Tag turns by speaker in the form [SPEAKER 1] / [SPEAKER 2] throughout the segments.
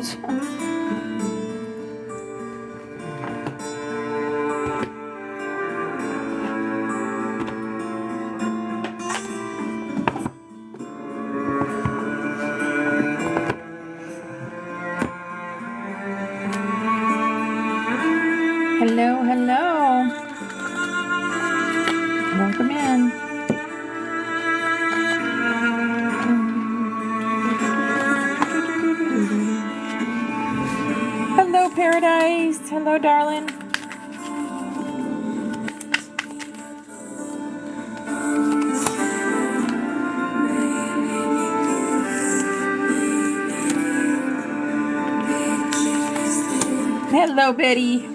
[SPEAKER 1] Jules. Hello, hello. Welcome in. Hello, Paradise. Hello, darling. Hello, Betty.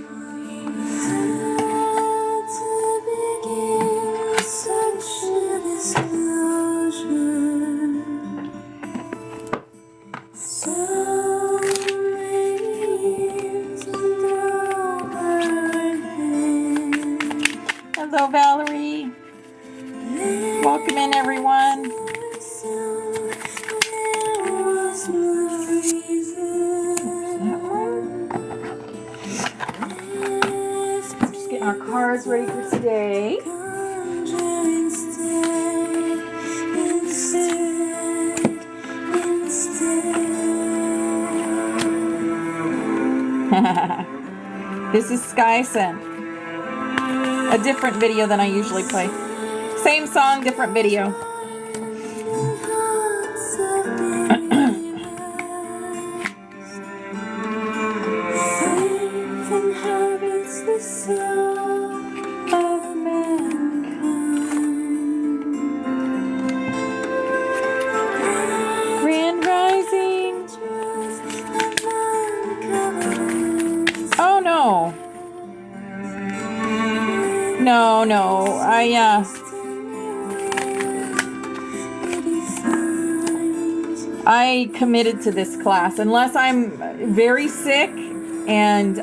[SPEAKER 1] Hello, Valerie. Welcome in, everyone. Just getting our cards ready for today. This is Skyson. A different video than I usually play. Same song, different video. Grand Rising. Oh no. No, I committed to this class unless I'm very sick and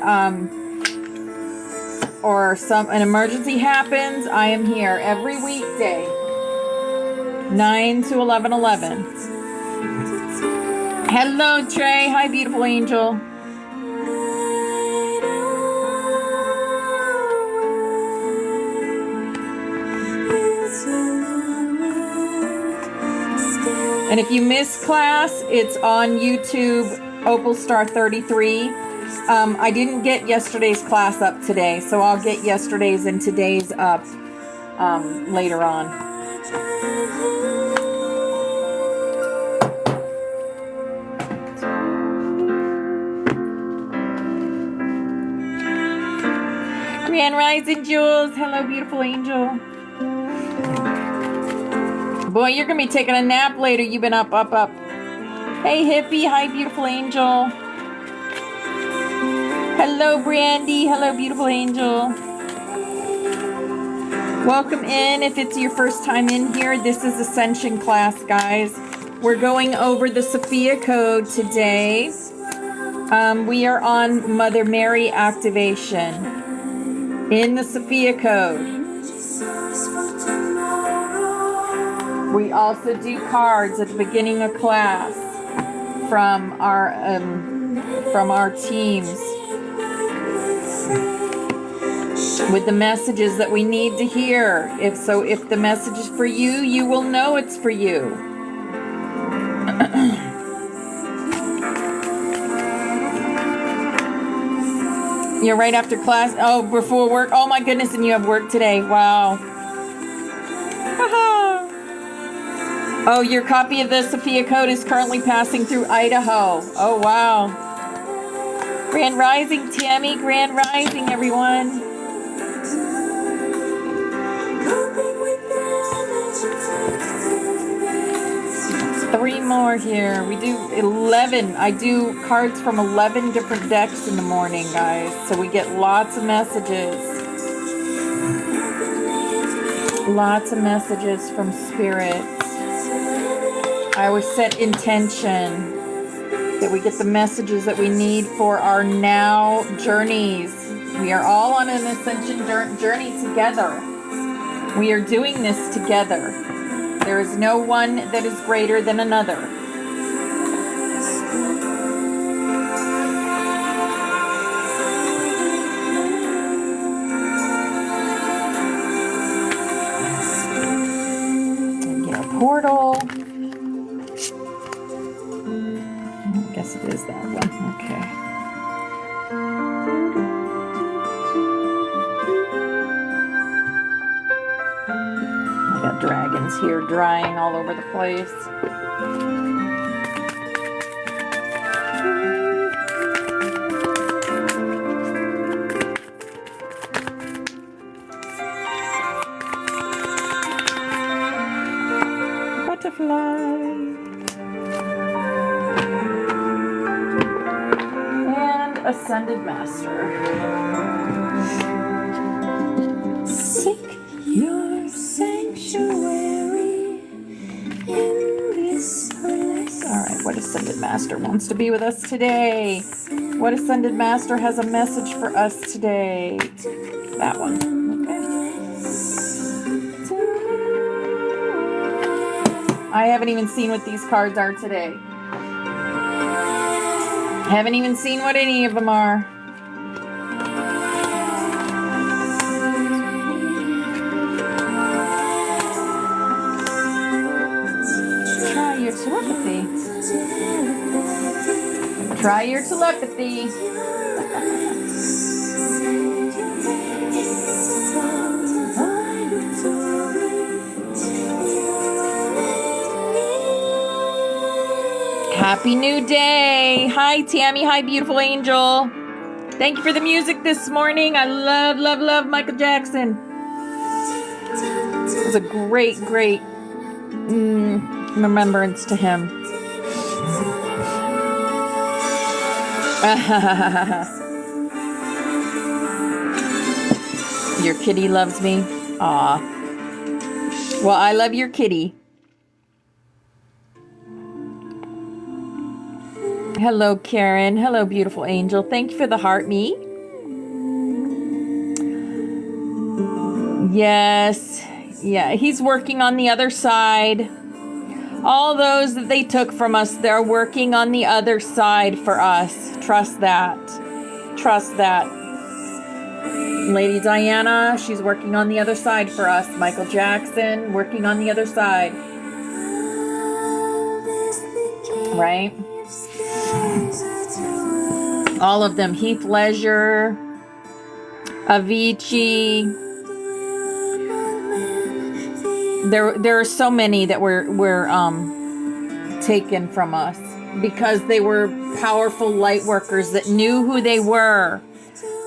[SPEAKER 1] or an emergency happens. I am here every weekday, 9 to 11:11. Hello, Trey. Hi, beautiful angel. And if you miss class, it's on YouTube, Opal Star 33. I didn't get yesterday's class up today, so I'll get yesterday's and today's up later on. Grand Rising, Jules. Hello, beautiful angel. Boy, you're going to be taking a nap later. You've been up. Hey, hippie. Hi, beautiful angel. Hello, Brandy. Hello, beautiful angel. Welcome in. If it's your first time in here, this is Ascension Class, guys. We're going over the Sophia Code today. We are on Mother Mary activation in the Sophia Code. We also do cards at the beginning of class from our teams with the messages that we need to hear. If the message is for you, you will know it's for you. You're right after class. Oh, before work. Oh my goodness, and you have work today. Wow. Oh, your copy of the Sophia Code is currently passing through Idaho. Oh, wow. Grand Rising, Tammy. Grand Rising, everyone. Three more here. We do 11. I do cards from 11 different decks in the morning, guys. So we get lots of messages. Lots of messages from Spirit. I always set intention that we get the messages that we need for our now journeys. We are all on an ascension journey together. We are doing this together. There is no one that is greater than another. Guess it is that one. Okay. I got dragons here drying all over the place. Butterfly. And Ascended Master. Seek your sanctuary in this place. Alright, what Ascended Master wants to be with us today? What Ascended Master has a message for us today? That one. I haven't even seen what these cards are today. I haven't even seen what any of them are. Try your telepathy. Try your telepathy. Happy New Day. Hi, Tammy. Hi, beautiful angel. Thank you for the music this morning. I love, love, love Michael Jackson. It was a great, great remembrance to him. Your kitty loves me. Aw. Well, I love your kitty. Hello, Karen. Hello, beautiful angel. Thank you for the heart, me. Yes. Yeah, he's working on the other side. All those that they took from us, they're working on the other side for us. Trust that. Trust that. Lady Diana, she's working on the other side for us. Michael Jackson, working on the other side. Right? All of them. Heath Ledger, Avicii. There are so many that were taken from us because they were powerful light workers that knew who they were.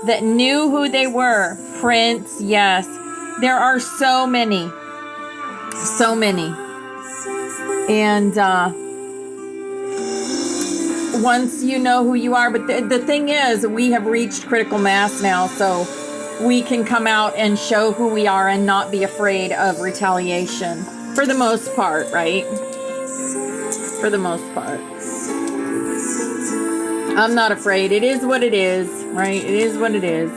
[SPEAKER 1] That knew who they were. Prince, yes. There are so many. So many. And once you know who you are, but the thing is, we have reached critical mass now, so we can come out and show who we are and not be afraid of retaliation. For the most part, right? For the most part. I'm not afraid. It is what it is, right? It is what it is.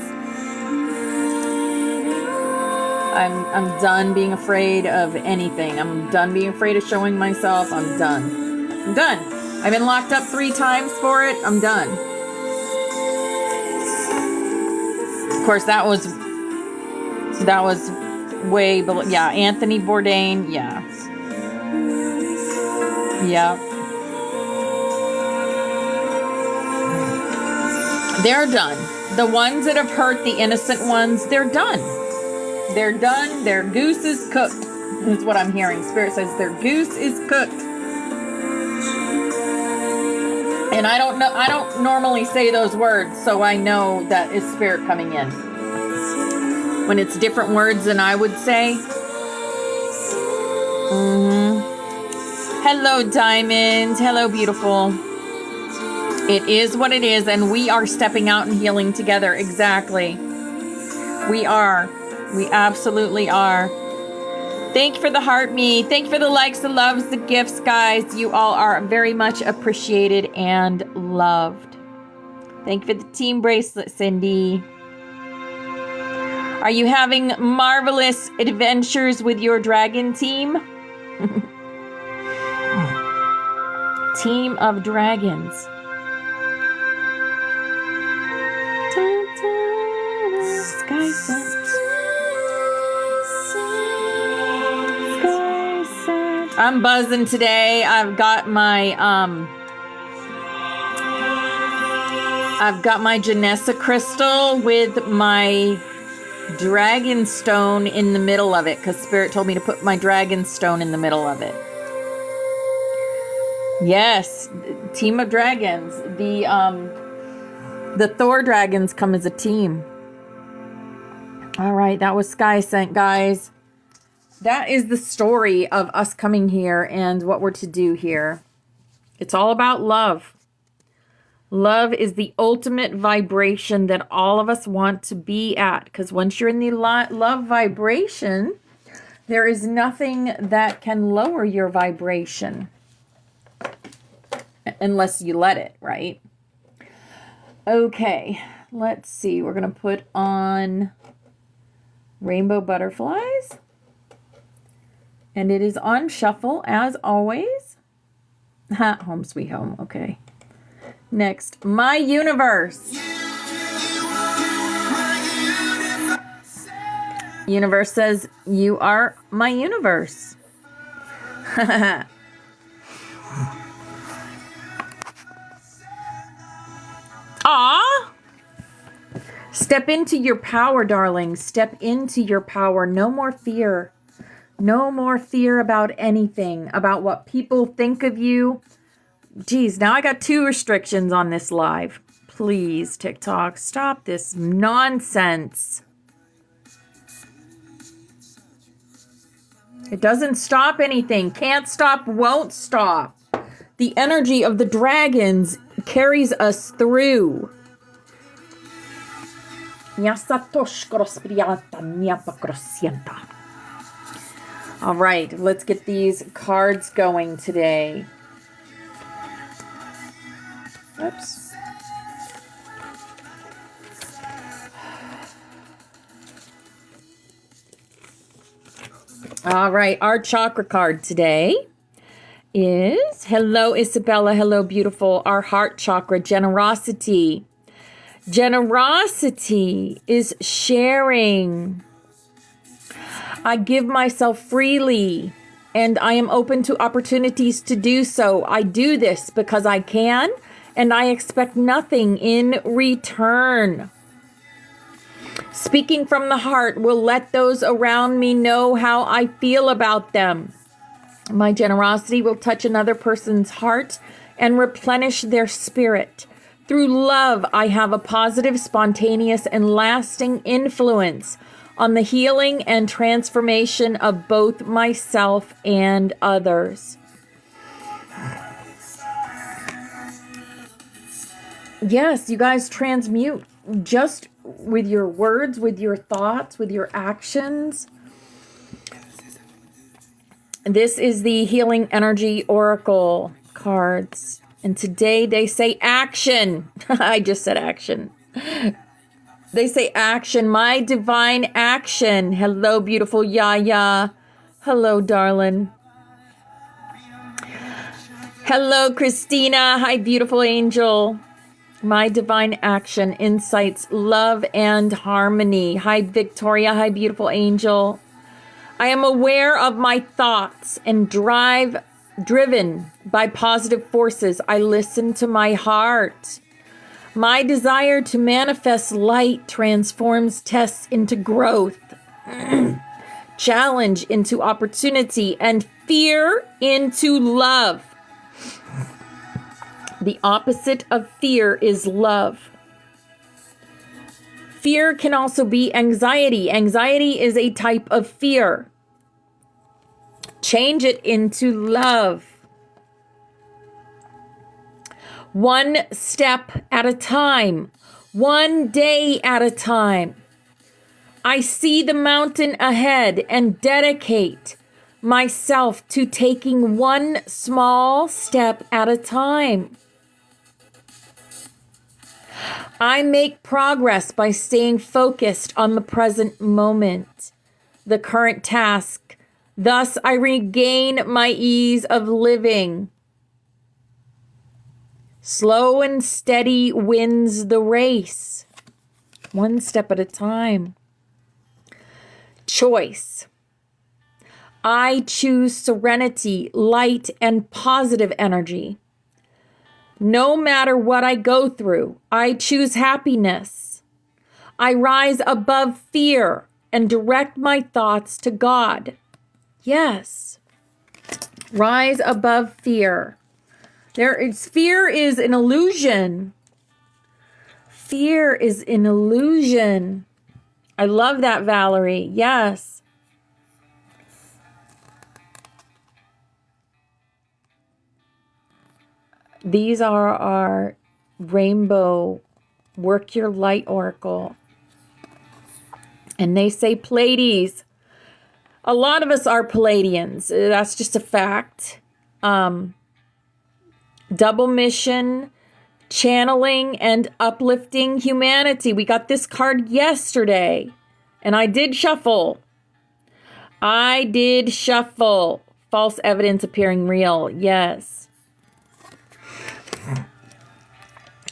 [SPEAKER 1] I'm done being afraid of anything. I'm done being afraid of showing myself. I'm done. I'm done. I've been locked up 3 times for it. I'm done. Of course, that was way below. Yeah, Anthony Bourdain. Yeah. Yeah. They're done. The ones that have hurt the innocent ones, they're done. They're done. Their goose is cooked. That's what I'm hearing. Spirit says their goose is cooked. And I don't normally say those words, so I know that is Spirit coming in. When it's different words than I would say. Hello, Diamond. Hello, beautiful. It is what it is, and we are stepping out and healing together. Exactly. We are. We absolutely are. Thank you for the heart, me. Thank you for the likes, the loves, the gifts, guys. You all are very much appreciated and loved. Thank you for the team bracelet, Cindy. Are you having marvelous adventures with your dragon team? Team of dragons. Sky Sense. I'm buzzing today. I've got my I've got my Janessa crystal with my dragon stone in the middle of it, because Spirit told me to put my dragon stone in the middle of it. Yes, team of dragons. The Thor dragons come as a team. All right, that was Sky Sent, guys. That is the story of us coming here and what we're to do here. It's all about love. Love is the ultimate vibration that all of us want to be at, because once you're in the love vibration, there is nothing that can lower your vibration. Unless you let it, right? Okay, let's see. We're going to put on Rainbow Butterflies. And it is on shuffle, as always. Home sweet home. Okay. Next, My Universe. Universe says, you are my universe. Aw! Step into your power, darling. Step into your power. No more fear. No more fear about anything, about what people think of you. Geez, now I got 2 restrictions on this live. Please, TikTok, stop this nonsense. It doesn't stop anything. Can't stop, won't stop. The energy of the dragons carries us through. All right, let's get these cards going today. Oops. All right, our chakra card today is, hello, Isabella. Hello, beautiful. Our heart chakra, generosity. Generosity is sharing. I give myself freely, and I am open to opportunities to do so. I do this because I can, and I expect nothing in return. Speaking from the heart will let those around me know how I feel about them. My generosity will touch another person's heart and replenish their spirit. Through love, I have a positive, spontaneous, and lasting influence on the healing and transformation of both myself and others. Yes, you guys transmute just with your words, with your thoughts, with your actions. This is the Healing Energy Oracle cards. And today they say action. I just said action. They say action. My divine action. Hello, beautiful Yaya. Hello, darling. Hello, Christina. Hi, beautiful angel. My divine action, insights, love, and harmony. Hi, Victoria. Hi, beautiful angel. I am aware of my thoughts and driven by positive forces. I listen to my heart. My desire to manifest light transforms tests into growth, challenge into opportunity, and fear into love. The opposite of fear is love. Fear can also be anxiety. Anxiety is a type of fear. Change it into love. One step at a time. One day at a time. I see the mountain ahead and dedicate myself to taking one small step at a time. I make progress by staying focused on the present moment, the current task. Thus, I regain my ease of living. Slow and steady wins the race. One step at a time. Choice. I choose serenity, light, and positive energy. No matter what I go through, I choose happiness. I rise above fear and direct my thoughts to God. Yes. Rise above fear. Fear is an illusion. Fear is an illusion. I love that, Valerie. Yes. These are our rainbow Work Your Light Oracle. And they say Pleiades. A lot of us are Pleiadians. That's just a fact. Double mission, channeling, and uplifting humanity. We got this card yesterday. And I did shuffle. False evidence appearing real. Yes.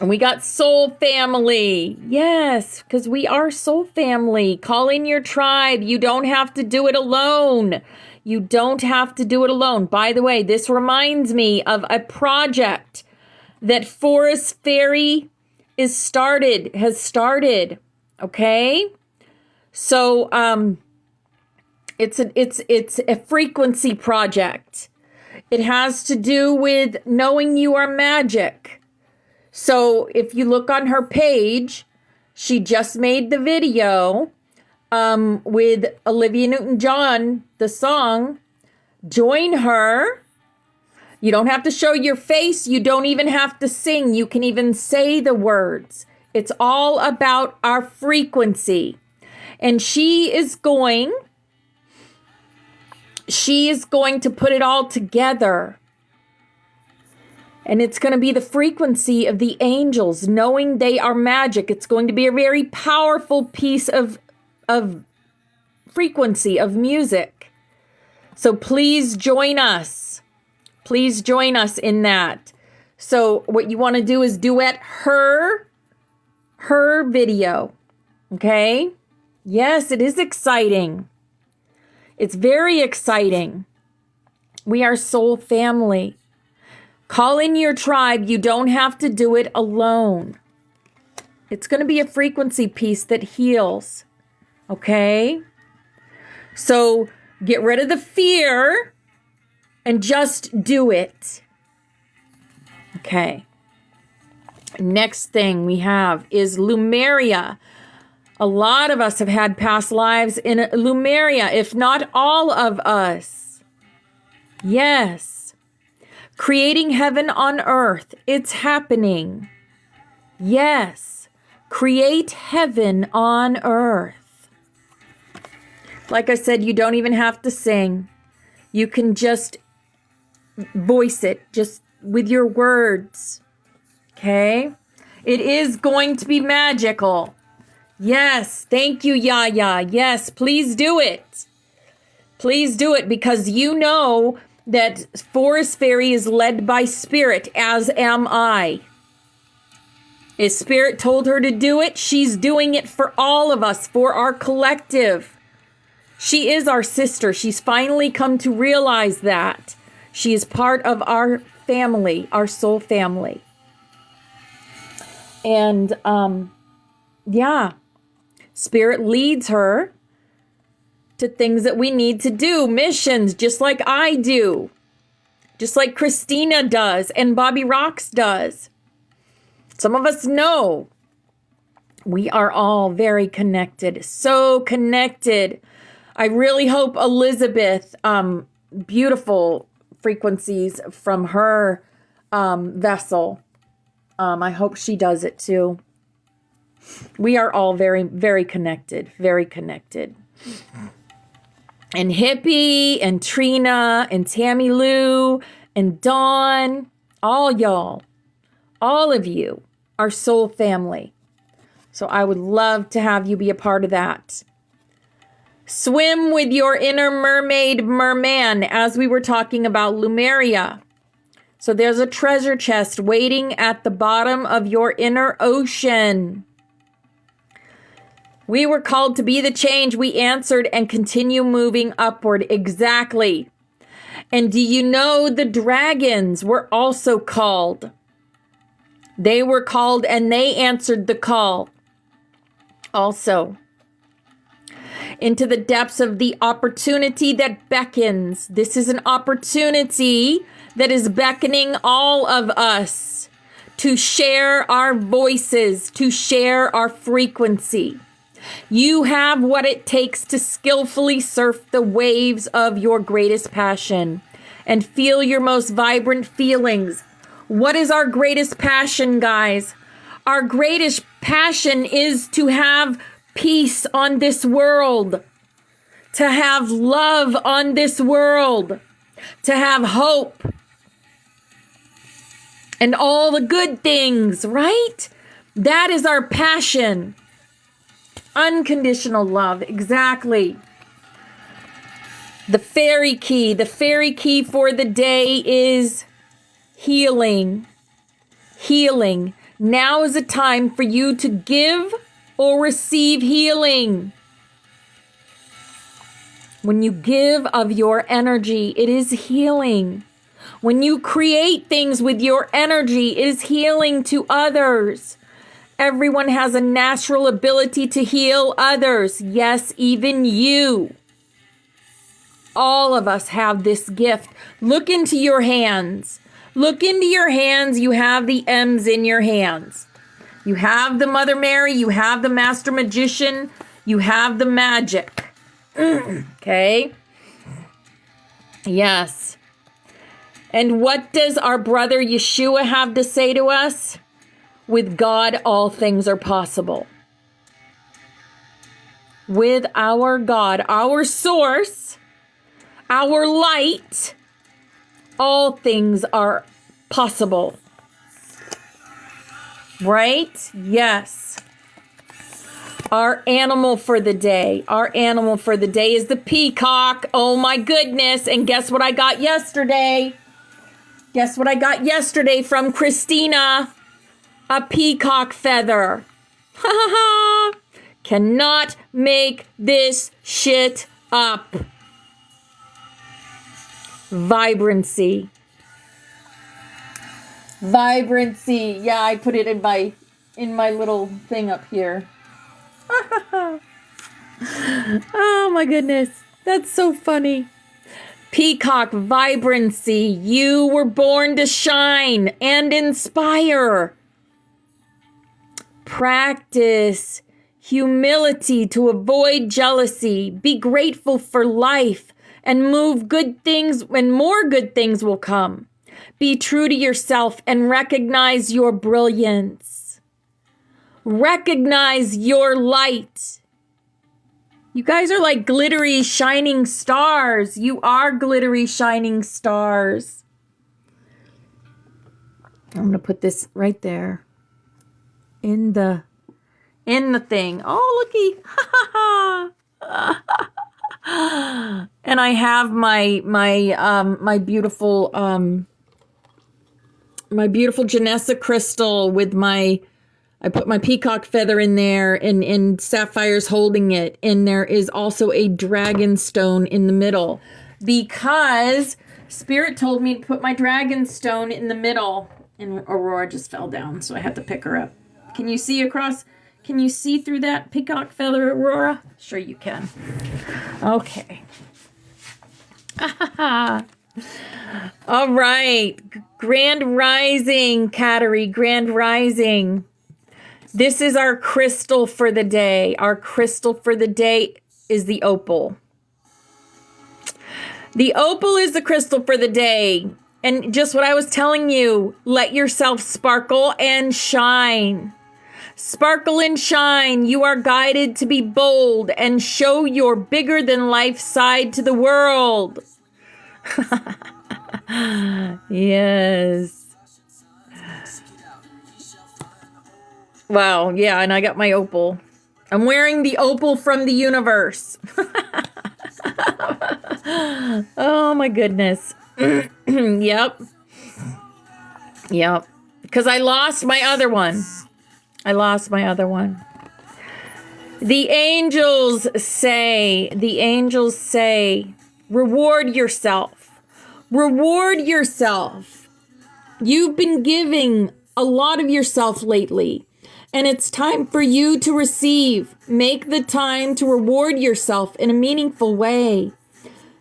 [SPEAKER 1] And we got soul family. Yes, because we are soul family. Call in your tribe. You don't have to do it alone. You don't have to do it alone. By the way, this reminds me of a project that Forest Fairy has started. Okay? So it's a frequency project. It has to do with knowing you are magic. So if you look on her page, she just made the video with Olivia Newton-John, the song. Join her. You don't have to show your face. You don't even have to sing. You can even say the words. It's all about our frequency. And she is going to put it all together. And it's going to be the frequency of the angels, knowing they are magic. It's going to be a very powerful piece of frequency, of music. So please join us. Please join us in that. So what you want to do is duet her video. Okay? Yes, it is exciting. It's very exciting. We are soul family. Call in your tribe. You don't have to do it alone. It's going to be a frequency piece that heals. Okay? So get rid of the fear and just do it. Okay. Next thing we have is Lumeria. A lot of us have had past lives in Lumeria, if not all of us. Yes. Creating heaven on earth. It's happening. Yes. Create heaven on earth. Like I said, you don't even have to sing. You can just voice it just with your words. Okay? It is going to be magical. Yes. Thank you, Yaya. Yes. Please do it. Please do it, because you know that Forest Fairy is led by Spirit, as am I. If Spirit told her to do it, she's doing it for all of us, for our collective. She is our sister. She's finally come to realize that. She is part of our family, our soul family. And, Spirit leads her to things that we need to do, missions, just like I do, just like Christina does and Bobby Rocks does. Some of us know we are all very connected, so connected. I really hope Elizabeth, beautiful frequencies from her vessel, I hope she does it too. We are all very, very connected, very connected. And Hippie, and Trina, and Tammy Lou, and Dawn, all y'all, all of you are soul family. So I would love to have you be a part of that. Swim with your inner mermaid, merman, as we were talking about Lumeria. So there's a treasure chest waiting at the bottom of your inner ocean. We were called to be the change. We answered and continue moving upward. Exactly. And do you know the dragons were also called They were called and they answered the call. Also, into the depths of the opportunity that beckons. This is an opportunity that is beckoning all of us to share our voices, to share our frequency. You have what it takes to skillfully surf the waves of your greatest passion and feel your most vibrant feelings. What is our greatest passion, guys? Our greatest passion is to have peace on this world, to have love on this world, to have hope, and all the good things, right? That is our passion. Unconditional love, exactly. The fairy key for the day is healing. Healing. Now is a time for you to give or receive healing. When you give of your energy, it is healing. When you create things with your energy, it is healing to others. Everyone has a natural ability to heal others. Yes, even you. All of us have this gift. Look into your hands. Look into your hands. You have the M's in your hands. You have the Mother Mary. You have the Master Magician. You have the magic. Okay? Yes. And what does our brother Yeshua have to say to us? With God, all things are possible. With our God, our source, our light, all things are possible. Right? Yes. Our animal for the day. Our animal for the day is the peacock. Oh my goodness. And guess what I got yesterday? Guess what I got yesterday from Christina? A peacock feather. Ha ha ha. Cannot make this shit up. Vibrancy. Vibrancy. Yeah, I put it in my little thing up here. Oh my goodness. That's so funny. Peacock vibrancy. You were born to shine and inspire. Practice humility to avoid jealousy. Be grateful for life and move good things, and more good things will come. Be true to yourself and recognize your brilliance. Recognize your light. You guys are like glittery, shining stars. You are glittery, shining stars. I'm going to put this right there. In the thing. Oh, looky. And I have my beautiful Janessa crystal with I put my peacock feather in there, and Sapphire's holding it. And there is also a dragon stone in the middle, because Spirit told me to put my dragon stone in the middle. And Aurora just fell down, so I had to pick her up. Can you see across? Can you see through that peacock feather, Aurora? Sure you can. Okay. All right. Grand Rising, Kateri. Grand Rising. This is our crystal for the day. Our crystal for the day is the opal. The opal is the crystal for the day. And just what I was telling you, let yourself sparkle and shine. Sparkle and shine. You are guided to be bold and show your bigger than life side to the world. Yes. Wow. Yeah. And I got my opal. I'm wearing the opal from the universe. Oh my goodness. Yep. Yep. Because I lost my other one. The angels say, reward yourself. Reward yourself. You've been giving a lot of yourself lately, and it's time for you to receive. Make the time to reward yourself in a meaningful way.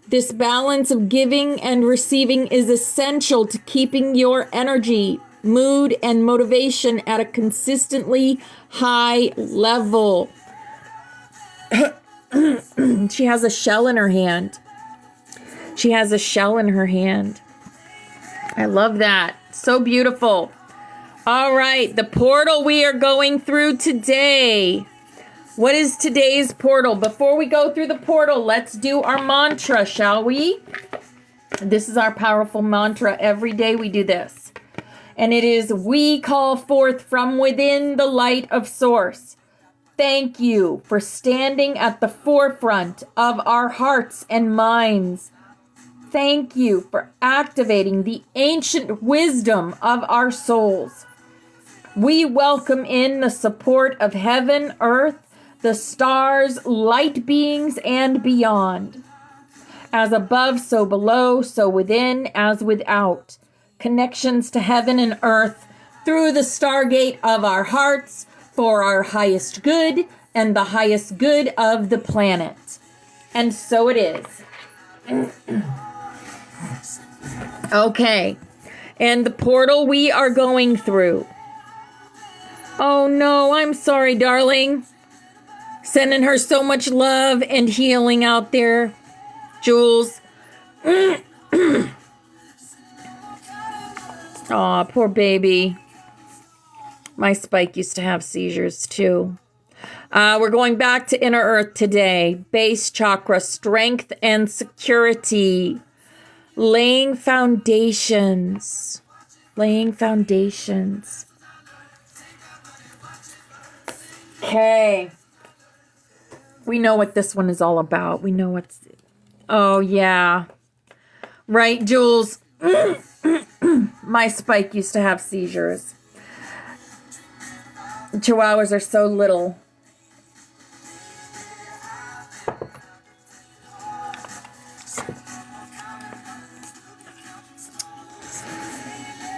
[SPEAKER 1] This balance of giving and receiving is essential to keeping your energy, mood, and motivation at a consistently high level. She has a shell in her hand. She has a shell in her hand. I love that. So beautiful. All right, the portal we are going through today. What is today's portal? Before we go through the portal, let's do our mantra, shall we? This is our powerful mantra. Every day we do this. And it is, we call forth from within the light of Source. Thank you for standing at the forefront of our hearts and minds. Thank you for activating the ancient wisdom of our souls. We welcome in the support of heaven, earth, the stars, light beings, and beyond. As above, so below, so within, as without. Connections to heaven and earth through the stargate of our hearts for our highest good and the highest good of the planet. And so it is. Okay. And the portal we are going through. Oh no, I'm sorry, darling. Sending her so much love and healing out there, Jules. Aw, poor baby. My Spike used to have seizures too. We're going back to Inner Earth today. Base chakra, strength and security. Laying foundations. Laying foundations. Okay. We know what this one is all about. We know what's... Oh, yeah. Right, Jules? My Spike used to have seizures. Chihuahuas are so little.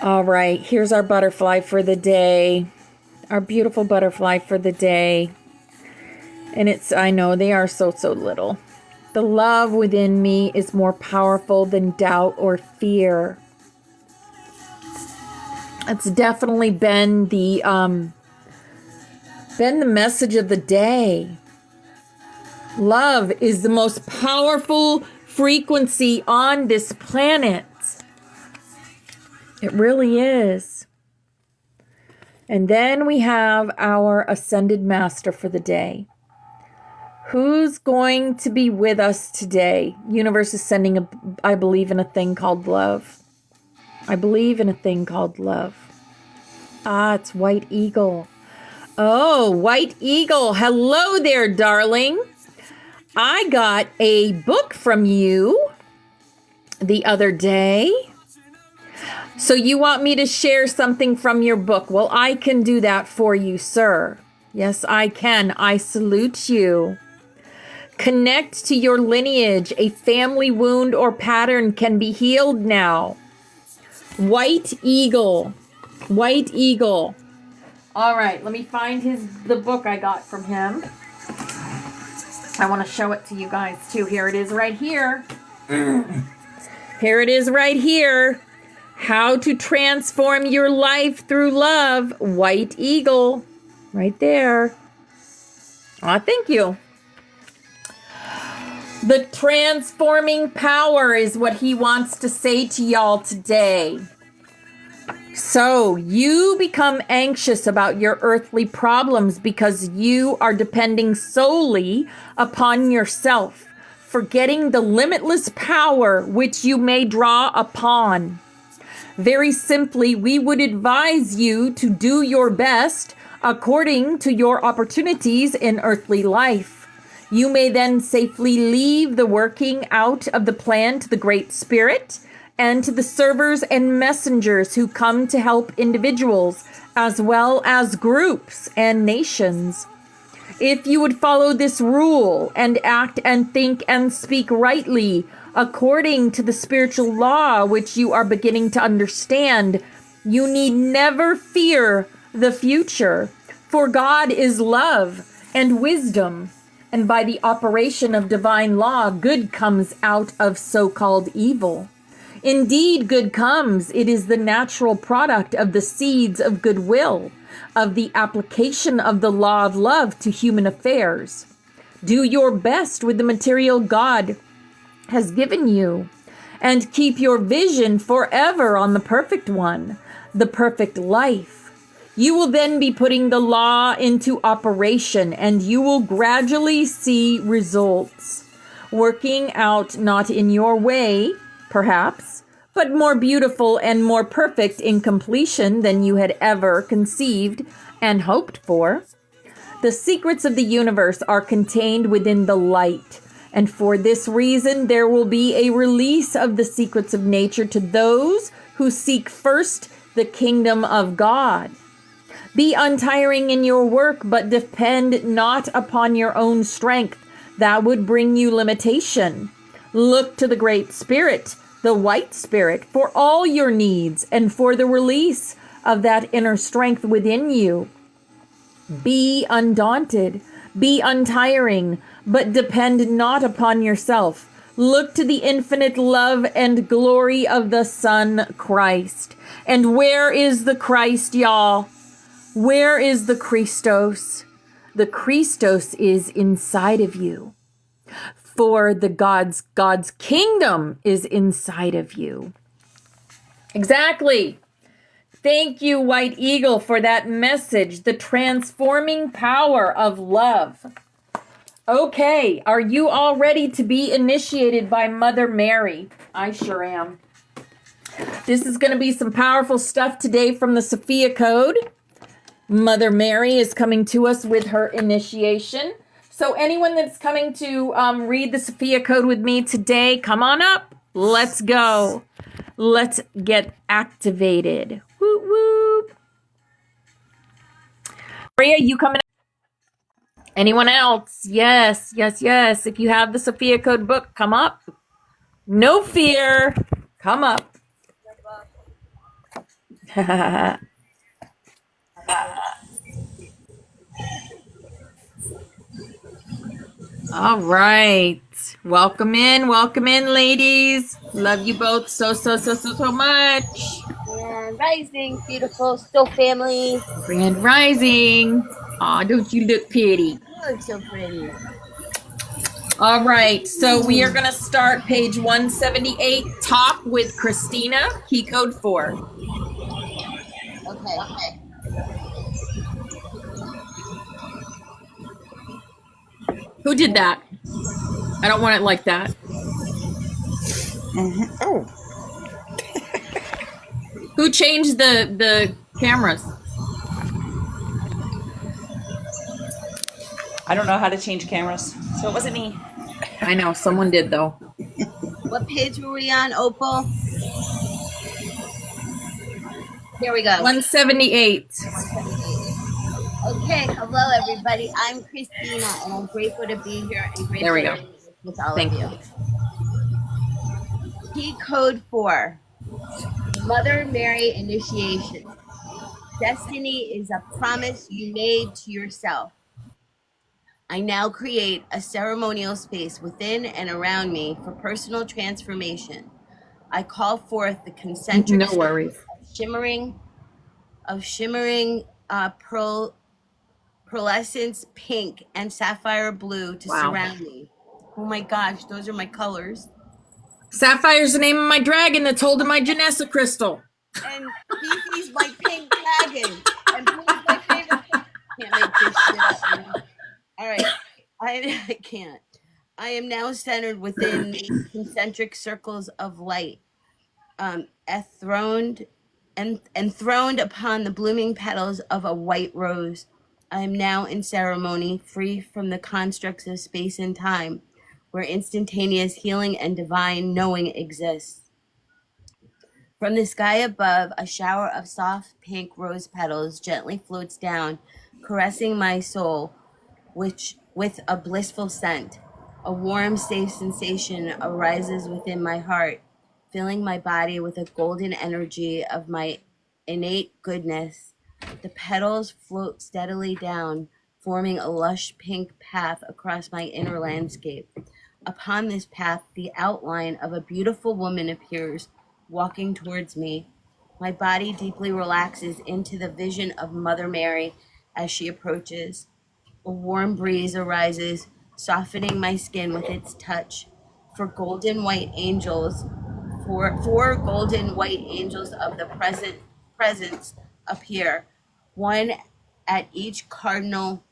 [SPEAKER 1] All right, here's our butterfly for the day. Our beautiful butterfly for the day. And it's, I know, they are so little. The love within me is more powerful than doubt or fear. It's definitely been the message of the day. Love is the most powerful frequency on this planet. It really is. And then we have our Ascended Master for the day. Who's going to be with us today? Universe is sending I believe in a thing called love. I believe in a thing called love. Ah, it's White Eagle. Oh, White Eagle. Hello there, darling. I got a book from you the other day. So you want me to share something from your book? Well, I can do that for you, sir. Yes, I can. I salute you. Connect to your lineage. A family wound or pattern can be healed now. White Eagle. White Eagle. All right, let me find the book I got from him. I want to show it to you guys too. Here it is right here. Here it is right here. How to transform your life through love. White Eagle. Right there. Aw, thank you. The transforming power is what he wants to say to y'all today. So you become anxious about your earthly problems because you are depending solely upon yourself, forgetting the limitless power which you may draw upon. Very simply, we would advise you to do your best according to your opportunities in earthly life. You may then safely leave the working out of the plan to the Great Spirit and to the servers and messengers who come to help individuals as well as groups and nations. If you would follow this rule and act and think and speak rightly according to the spiritual law which you are beginning to understand, You need never fear the future, for God is love and wisdom, and by the operation of divine law, good comes out of so-called evil. Indeed, good comes. It is the natural product of the seeds of goodwill, of the application of the law of love to human affairs. Do your best with the material God has given you, and keep your vision forever on the perfect one, the perfect life. You will then be putting the law into operation, and you will gradually see results, working out not in your way, perhaps, but more beautiful and more perfect in completion than you had ever conceived and hoped for. The secrets of the universe are contained within the light, and for this reason there will be a release of the secrets of nature to those who seek first the kingdom of God. Be untiring in your work, but depend not upon your own strength. That would bring you limitation. Look to the Great Spirit, the White Spirit, for all your needs and for the release of that inner strength within you. Be undaunted, be untiring, but depend not upon yourself. Look to the infinite love and glory of the Son, Christ. And where is the Christ, y'all? Where is the Christos? The Christos is inside of you. For the God's kingdom is inside of you. Exactly. Thank you, White Eagle, for that message. The transforming power of love. Okay, are you all ready to be initiated by Mother Mary? I sure am. This is going to be some powerful stuff today from the Sophia Code. Mother Mary is coming to us with her initiation. So anyone that's coming to read the Sophia Code with me today, come on up. Let's go. Let's get activated. Whoop, whoop. Maria, you coming? Anyone else? Yes, yes, yes. If you have the Sophia Code book, come up. No fear. Come up. All right. Welcome in, ladies. Love you both so much.
[SPEAKER 2] Grand Rising, beautiful Soul family.
[SPEAKER 1] Grand Rising. Aw, don't you look pretty?
[SPEAKER 2] You look so pretty.
[SPEAKER 1] All right, so we are going to start page 178, Talk with Christina, key code 4.
[SPEAKER 2] Okay.
[SPEAKER 1] Who did that? I don't want it like that.
[SPEAKER 3] Oh.
[SPEAKER 1] Who changed the cameras?
[SPEAKER 3] I don't know how to change cameras, so it wasn't me.
[SPEAKER 1] I know, someone did though.
[SPEAKER 2] What page were we on, Opal? Here we go.
[SPEAKER 1] 178.
[SPEAKER 2] Okay, hello everybody. I'm Christina, and I'm grateful to be here and grateful
[SPEAKER 1] There we go.
[SPEAKER 2] to be with all
[SPEAKER 1] Thank
[SPEAKER 2] of you.
[SPEAKER 1] you.
[SPEAKER 2] Key code 4. Mother Mary initiation. Destiny is a promise you made to yourself. I now create a ceremonial space within and around me for personal transformation. I call forth the concentric
[SPEAKER 1] No worries.
[SPEAKER 2] shimmering pearlescence pink and sapphire blue to surround me. Oh my gosh, those are my colors.
[SPEAKER 1] Sapphire's the name of my dragon that's holding my Janessa crystal.
[SPEAKER 2] And Fifi's my pink dragon. And Blue's my favorite. Can't make this shit up, man. All right, I can't. I am now centered within concentric circles of light, enthroned upon the blooming petals of a white rose. I am now in ceremony, free from the constructs of space and time, where instantaneous healing and divine knowing exists. From the sky above, a shower of soft pink rose petals gently floats down, caressing my soul, which with a blissful scent. A warm, safe sensation arises within my heart, filling my body with a golden energy of my innate goodness. The petals float steadily down, forming a lush pink path across my inner landscape. Upon this path, the outline of a beautiful woman appears, walking towards me. My body deeply relaxes into the vision of Mother Mary as she approaches. A warm breeze arises, softening my skin with its touch. For golden white angels, four golden white angels of the presence appear, one at each cardinal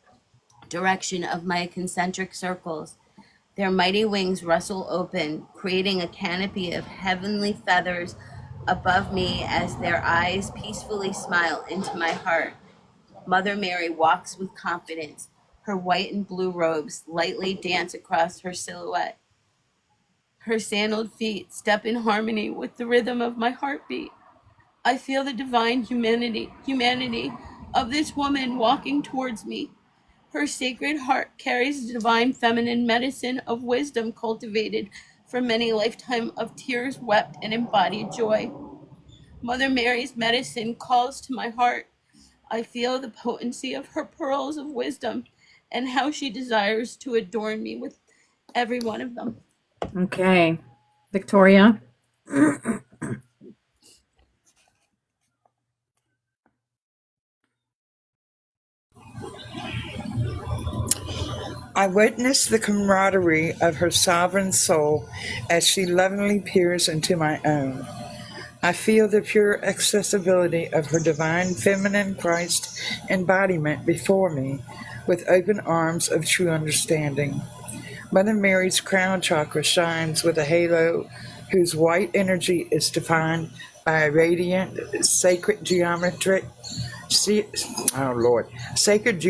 [SPEAKER 2] direction of my concentric circles. Their mighty wings rustle open, creating a canopy of heavenly feathers above me as their eyes peacefully smile into my heart. Mother Mary walks with confidence. Her white and blue robes lightly dance across her silhouette. Her sandaled feet step in harmony with the rhythm of my heartbeat. I feel the divine humanity of this woman walking towards me. Her sacred heart carries the divine feminine medicine of wisdom cultivated from many lifetimes of tears wept and embodied joy. Mother Mary's medicine calls to my heart. I feel the potency of her pearls of wisdom and how she desires to adorn me with every one of them.
[SPEAKER 1] Okay. Victoria?
[SPEAKER 4] I witness the camaraderie of her sovereign soul as she lovingly peers into my own. I feel the pure accessibility of her divine feminine Christ embodiment before me with open arms of true understanding. Mother Mary's crown chakra shines with a halo whose white energy is defined by a radiant, sacred geometric, sacred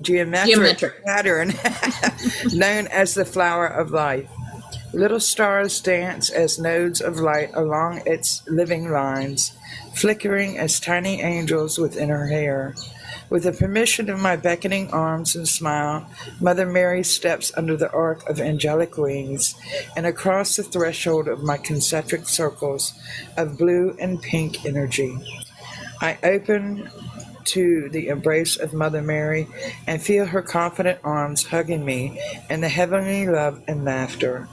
[SPEAKER 4] geometric pattern known as the flower of life. Little stars dance as nodes of light along its living lines, flickering as tiny angels within her hair. With the permission of my beckoning arms and smile, Mother Mary steps under the arc of angelic wings and across the threshold of my concentric circles of blue and pink energy. I open to the embrace of Mother Mary and feel her confident arms hugging me in the heavenly love and laughter.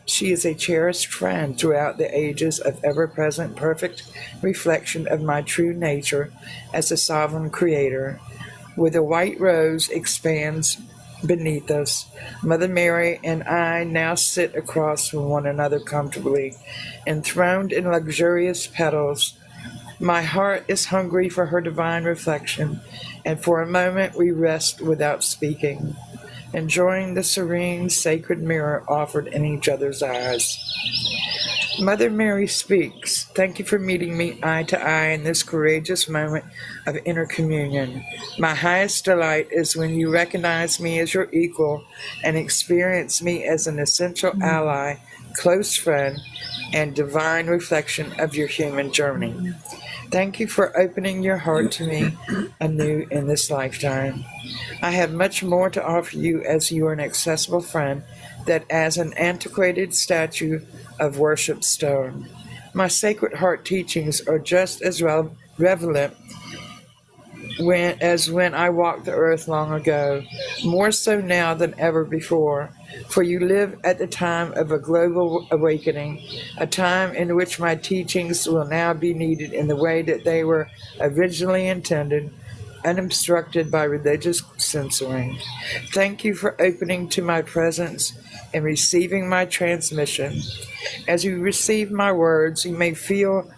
[SPEAKER 4] She is a cherished friend throughout the ages of ever-present perfect reflection of my true nature as a sovereign creator. Where the white rose expands beneath us, Mother Mary and I now sit across from one another comfortably, enthroned in luxurious petals. My heart is hungry for her divine reflection, and for a moment we rest without speaking, enjoying the serene, sacred mirror offered in each other's eyes. Mother Mary speaks. Thank you for meeting me eye to eye in this courageous moment of inner communion. My highest delight is when you recognize me as your equal and experience me as an essential ally, close friend, and divine reflection of your human journey. Thank you for opening your heart to me anew in this lifetime. I have much more to offer you as you are an accessible friend that as an antiquated statue of worship stone. My Sacred Heart teachings are just as relevant as when I walked the earth long ago, more so now than ever before. For you live at the time of a global awakening, a time in which my teachings will now be needed in the way that they were originally intended, unobstructed by religious censoring. Thank you for opening to my presence and receiving my transmission. As you receive my words, you may feel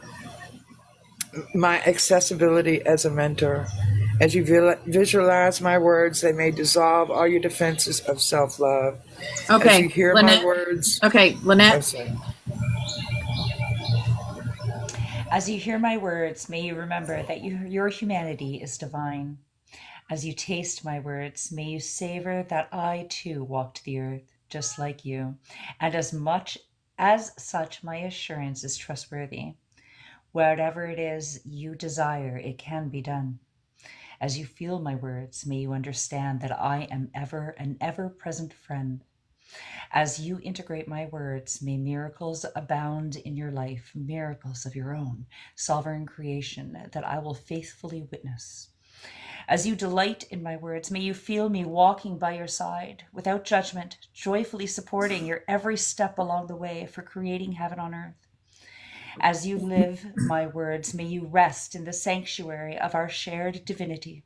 [SPEAKER 4] my accessibility as a mentor. As you visualize my words, they may dissolve all your defenses of self-love.
[SPEAKER 1] Okay,
[SPEAKER 4] As you hear
[SPEAKER 1] Lynette.
[SPEAKER 4] my words...
[SPEAKER 1] Okay, Lynette.
[SPEAKER 3] As you hear my words, may you remember that your humanity is divine. As you taste my words, may you savor that I too walked the earth, just like you. And as such, my assurance is trustworthy. Whatever it is you desire, it can be done. As you feel my words, may you understand that I am an ever-present friend. As you integrate my words, may miracles abound in your life, miracles of your own sovereign creation that I will faithfully witness. As you delight in my words, may you feel me walking by your side without judgment, joyfully supporting your every step along the way for creating heaven on earth. As you live my words, may you rest in the sanctuary of our shared divinity.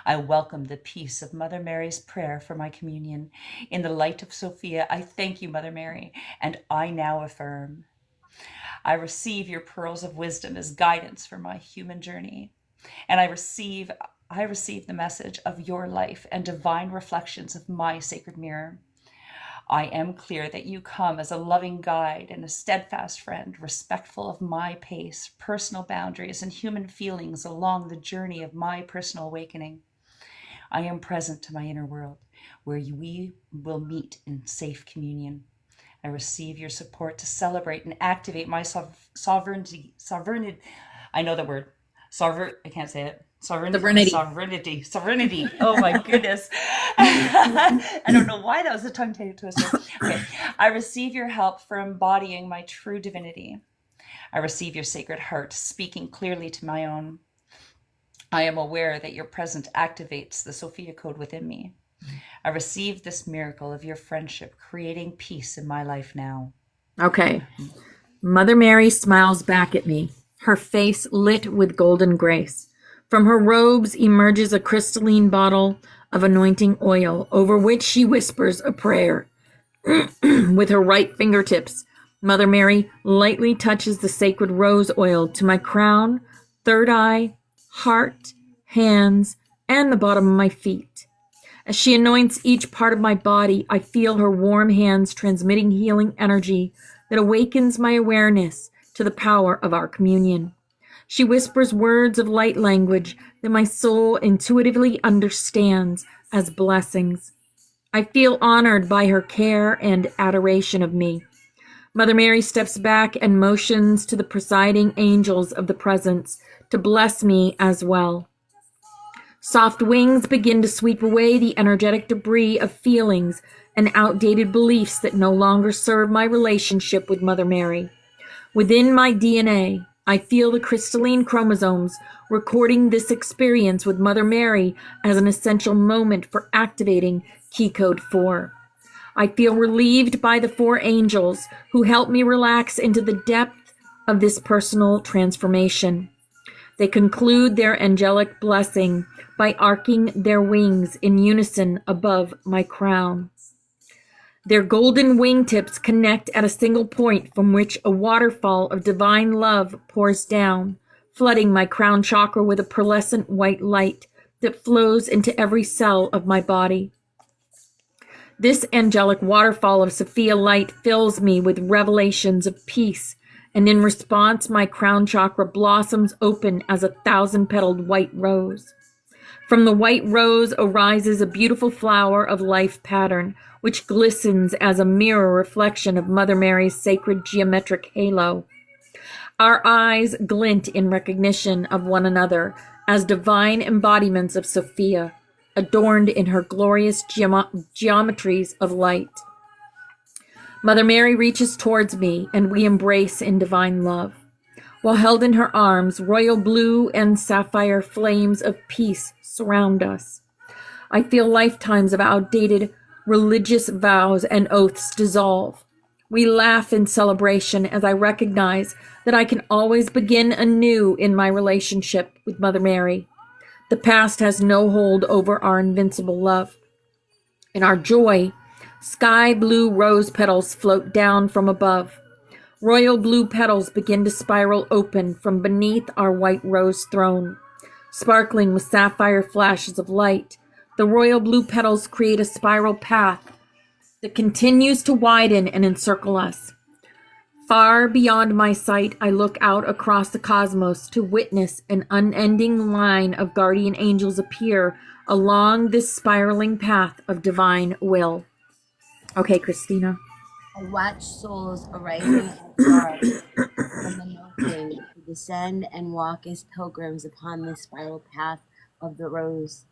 [SPEAKER 3] I welcome the peace of Mother Mary's prayer for my communion. In the light of Sophia, I thank you, Mother Mary, and I now affirm. I receive your pearls of wisdom as guidance for my human journey, and I receive the message of your life and divine reflections of my sacred mirror. I am clear that you come as a loving guide and a steadfast friend, respectful of my pace, personal boundaries, and human feelings along the journey of my personal awakening. I am present to my inner world, where we will meet in safe communion. I receive your support to celebrate and activate my sovereignty. I know the word. I can't say it. Sovereignty. Oh my goodness. I don't know why that was a tongue twister. Okay. I receive your help for embodying my true divinity. I receive your sacred heart speaking clearly to my own. I am aware that your presence activates the Sophia Code within me. I receive this miracle of your friendship, creating peace in my life now.
[SPEAKER 1] Okay. Mother Mary smiles back at me, her face lit with golden grace. From her robes emerges a crystalline bottle of anointing oil, over which she whispers a prayer. With her right fingertips, Mother Mary lightly touches the sacred rose oil to my crown, third eye, heart, hands, and the bottom of my feet. As she anoints each part of my body, I feel her warm hands transmitting healing energy that awakens my awareness to the power of our communion. She whispers words of light language that my soul intuitively understands as blessings. I feel honored by her care and adoration of me. Mother Mary steps back and motions to the presiding angels of the presence to bless me as well. Soft wings begin to sweep away the energetic debris of feelings and outdated beliefs that no longer serve my relationship with Mother Mary. Within my DNA, I feel the crystalline chromosomes recording this experience with Mother Mary as an essential moment for activating Key Code 4. I feel relieved by the 4 angels who help me relax into the depth of this personal transformation. They conclude their angelic blessing by arcing their wings in unison above my crown. Their golden wingtips connect at a single point from which a waterfall of divine love pours down, flooding my crown chakra with a pearlescent white light that flows into every cell of my body. This angelic waterfall of Sophia light fills me with revelations of peace, and in response, my crown chakra blossoms open as a 1,000-petaled white rose. From the white rose arises a beautiful flower of life pattern, which glistens as a mirror reflection of Mother Mary's sacred geometric halo. Our eyes glint in recognition of one another as divine embodiments of Sophia, adorned in her glorious geometries of light. Mother Mary reaches towards me, and we embrace in divine love. While held in her arms, royal blue and sapphire flames of peace surround us. I feel lifetimes of outdated religious vows and oaths dissolve. We laugh in celebration as I recognize that I can always begin anew in my relationship with Mother Mary. The past has no hold over our invincible love. In our joy, sky blue rose petals float down from above. Royal blue petals begin to spiral open from beneath our white rose throne. Sparkling with sapphire flashes of light, the royal blue petals create a spiral path that continues to widen and encircle us. Far beyond my sight, I look out across the cosmos to witness an unending line of guardian angels appear along this spiraling path of divine will. Okay, Christina.
[SPEAKER 2] I watch souls arising as stars from the north wind to descend and walk as pilgrims upon the spiral path of the rose.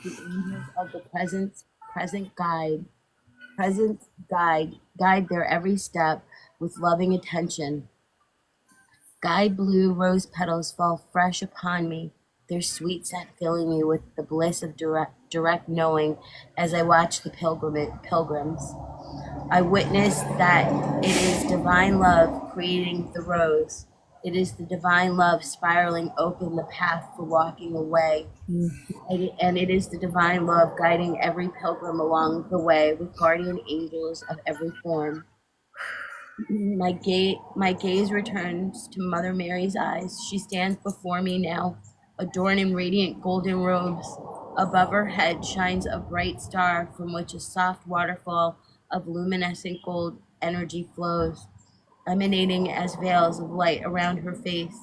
[SPEAKER 2] The angels of the present guide presence guide their every step with loving attention. Guide blue rose petals fall fresh upon me, their sweet scent filling me with the bliss of direct knowing as I watch the pilgrims. I witness that it is divine love creating the rose. It is the divine love spiraling open the path for walking away. And it is the divine love guiding every pilgrim along the way with guardian angels of every form. My gaze returns to Mother Mary's eyes. She stands before me now, adorned in radiant golden robes. Above her head shines a bright star from which a soft waterfall of luminescent gold energy flows, emanating as veils of light around her face.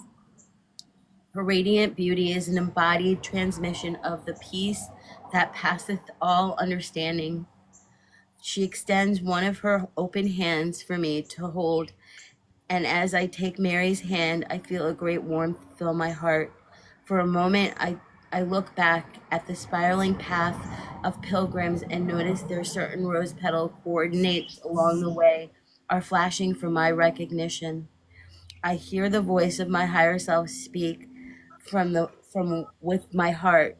[SPEAKER 2] Her radiant beauty is an embodied transmission of the peace that passeth all understanding. She extends one of her open hands for me to hold, and as I take Mary's hand, I feel a great warmth fill my heart. For a moment, I look back at the spiraling path of pilgrims and notice their certain rose petal coordinates along the way are flashing for my recognition. I hear the voice of my higher self speak from with my heart.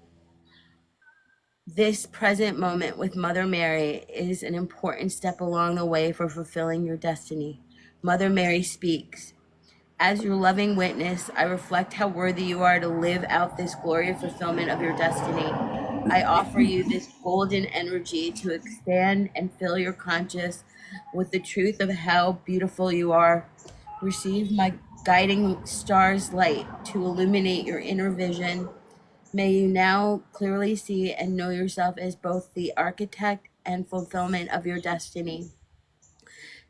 [SPEAKER 2] This present moment with Mother Mary is an important step along the way for fulfilling your destiny. Mother Mary speaks. As your loving witness, I reflect how worthy you are to live out this glorious fulfillment of your destiny. I offer you this golden energy to expand and fill your conscious with the truth of how beautiful you are. Receive my guiding star's light to illuminate your inner vision. May you now clearly see and know yourself as both the architect and fulfillment of your destiny.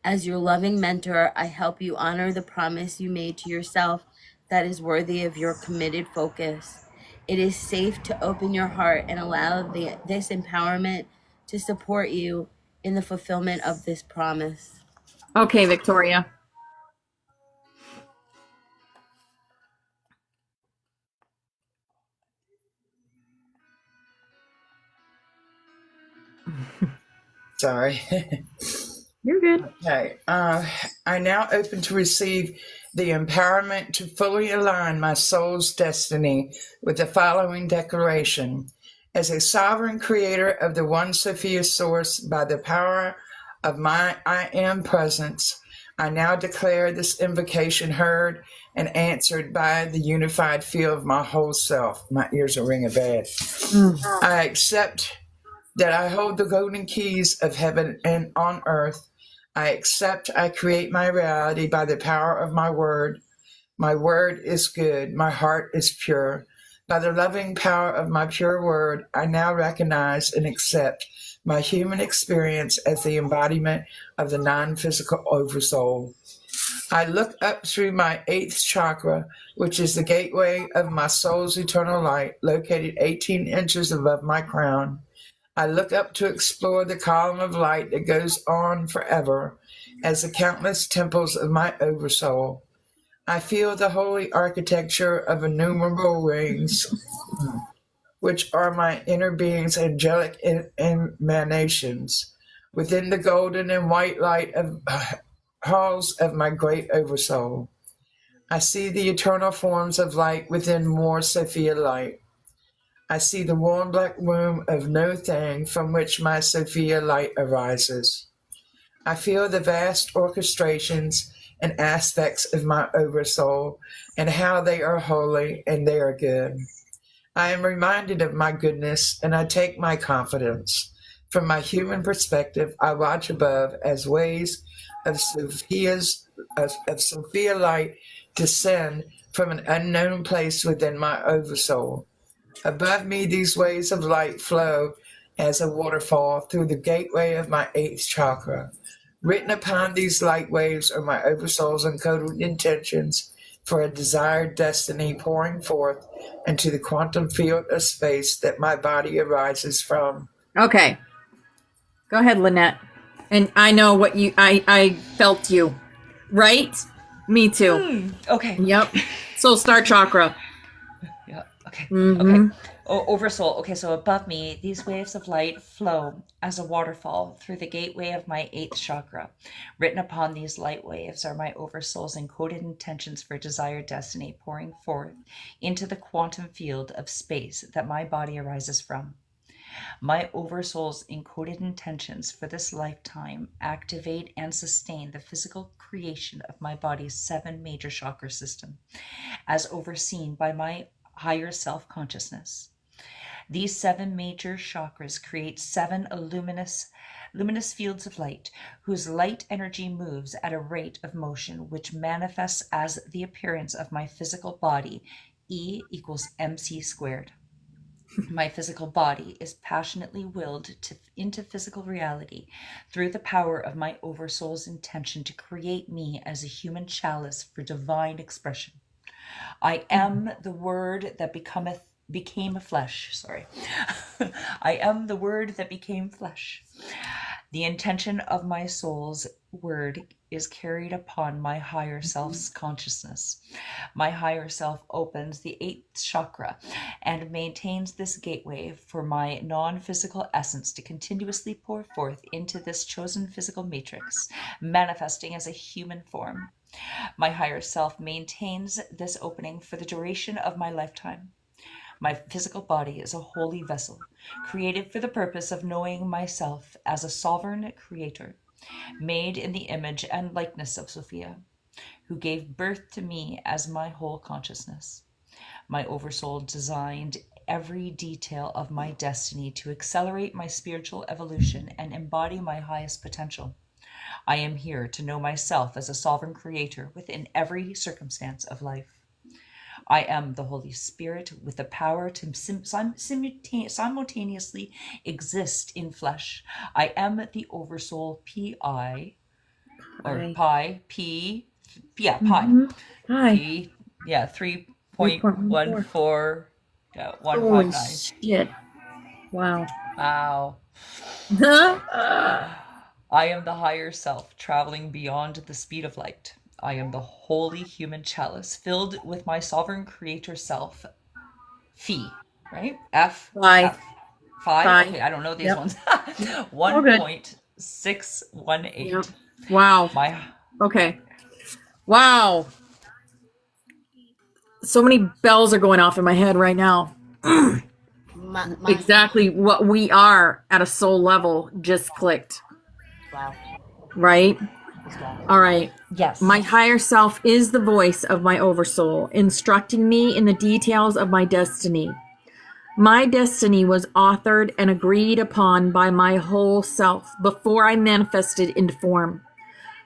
[SPEAKER 2] As your loving mentor, I help you honor the promise you made to yourself that is worthy of your committed focus. It is safe to open your heart and allow this empowerment to support you in the fulfillment of this promise.
[SPEAKER 1] Okay, Victoria.
[SPEAKER 4] Sorry.
[SPEAKER 1] You're good.
[SPEAKER 4] Okay. I now open to receive the empowerment to fully align my soul's destiny with the following declaration. As a sovereign creator of the One Sophia Source, by the power of my I Am presence, I now declare this invocation heard and answered by the unified field of my whole self. My ears are ringing bad. I accept that I hold the golden keys of heaven and on earth. I accept I create my reality by the power of my word. My word is good. My heart is pure. By the loving power of my pure word, I now recognize and accept my human experience as the embodiment of the non-physical oversoul. I look up through my 8th chakra, which is the gateway of my soul's eternal light, located 18 inches above my crown. I look up to explore the column of light that goes on forever as the countless temples of my oversoul. I feel the holy architecture of innumerable rings, which are my inner being's angelic emanations, within the golden and white light of halls of my great oversoul. I see the eternal forms of light within more Sophia light. I see the warm black womb of no thing from which my Sophia light arises. I feel the vast orchestrations and aspects of my oversoul and how they are holy and they are good. I am reminded of my goodness and I take my confidence. From my human perspective, I watch above as waves of Sophia light descend from an unknown place within my oversoul. Above me, these waves of light flow as a waterfall through the gateway of my 8th chakra. Written upon these light waves are my oversoul's encoded intentions for a desired destiny pouring forth into the quantum field of space that my body arises from.
[SPEAKER 1] Okay. Go ahead, Lynette. And I know what I felt you. Right? Me too.
[SPEAKER 3] Okay.
[SPEAKER 1] Yep. Soul Star Chakra.
[SPEAKER 3] Yeah. Okay. Okay.
[SPEAKER 1] Mm-hmm.
[SPEAKER 3] Oversoul. Okay, so above me, these waves of light flow as a waterfall through the gateway of my 8th chakra. Written upon these light waves are my oversoul's encoded intentions for desired destiny, pouring forth into the quantum field of space that my body arises from. My oversoul's encoded intentions for this lifetime activate and sustain the physical creation of my body's 7 major chakra system, as overseen by my higher self consciousness. These 7 major chakras create 7 luminous fields of light, whose light energy moves at a rate of motion which manifests as the appearance of my physical body, E equals mc squared. My physical body is passionately willed into physical reality through the power of my oversoul's intention to create me as a human chalice for divine expression. I am the word that became a flesh. Sorry. I am the word that became flesh. The intention of my soul's word is carried upon my higher self's consciousness. My higher self opens the 8th chakra and maintains this gateway for my non-physical essence to continuously pour forth into this chosen physical matrix, manifesting as a human form. My higher self maintains this opening for the duration of my lifetime. My physical body is a holy vessel, created for the purpose of knowing myself as a sovereign creator, made in the image and likeness of Sophia, who gave birth to me as my whole consciousness. My oversoul designed every detail of my destiny to accelerate my spiritual evolution and embody my highest potential. I am here to know myself as a sovereign creator within every circumstance of life. I am the Holy Spirit with the power to simultaneously exist in flesh. I am the Oversoul Pi, or Pi, P, yeah, Pi.
[SPEAKER 1] Hi.
[SPEAKER 3] P, yeah, 3.14, yeah,
[SPEAKER 1] Holy
[SPEAKER 3] 159.
[SPEAKER 1] shit. Wow.
[SPEAKER 3] Wow. I am the higher self, traveling beyond the speed of light. I am the holy human chalice, filled with my sovereign creator self, Phi, right? F,
[SPEAKER 1] Bye.
[SPEAKER 3] F, Phi?
[SPEAKER 1] Bye.
[SPEAKER 3] Okay, I don't know these
[SPEAKER 1] Yep.
[SPEAKER 3] ones.
[SPEAKER 1] All good.
[SPEAKER 3] 1.618.
[SPEAKER 1] Yep. Wow.
[SPEAKER 3] My,
[SPEAKER 1] Okay. Wow. So many bells are going off in my head right now. Exactly what we are at a soul level just clicked.
[SPEAKER 2] Wow.
[SPEAKER 1] Right? All right.
[SPEAKER 3] yes.
[SPEAKER 1] My higher self is the voice of my oversoul, instructing me in the details of my destiny. My destiny was authored and agreed upon by my whole self before I manifested into form.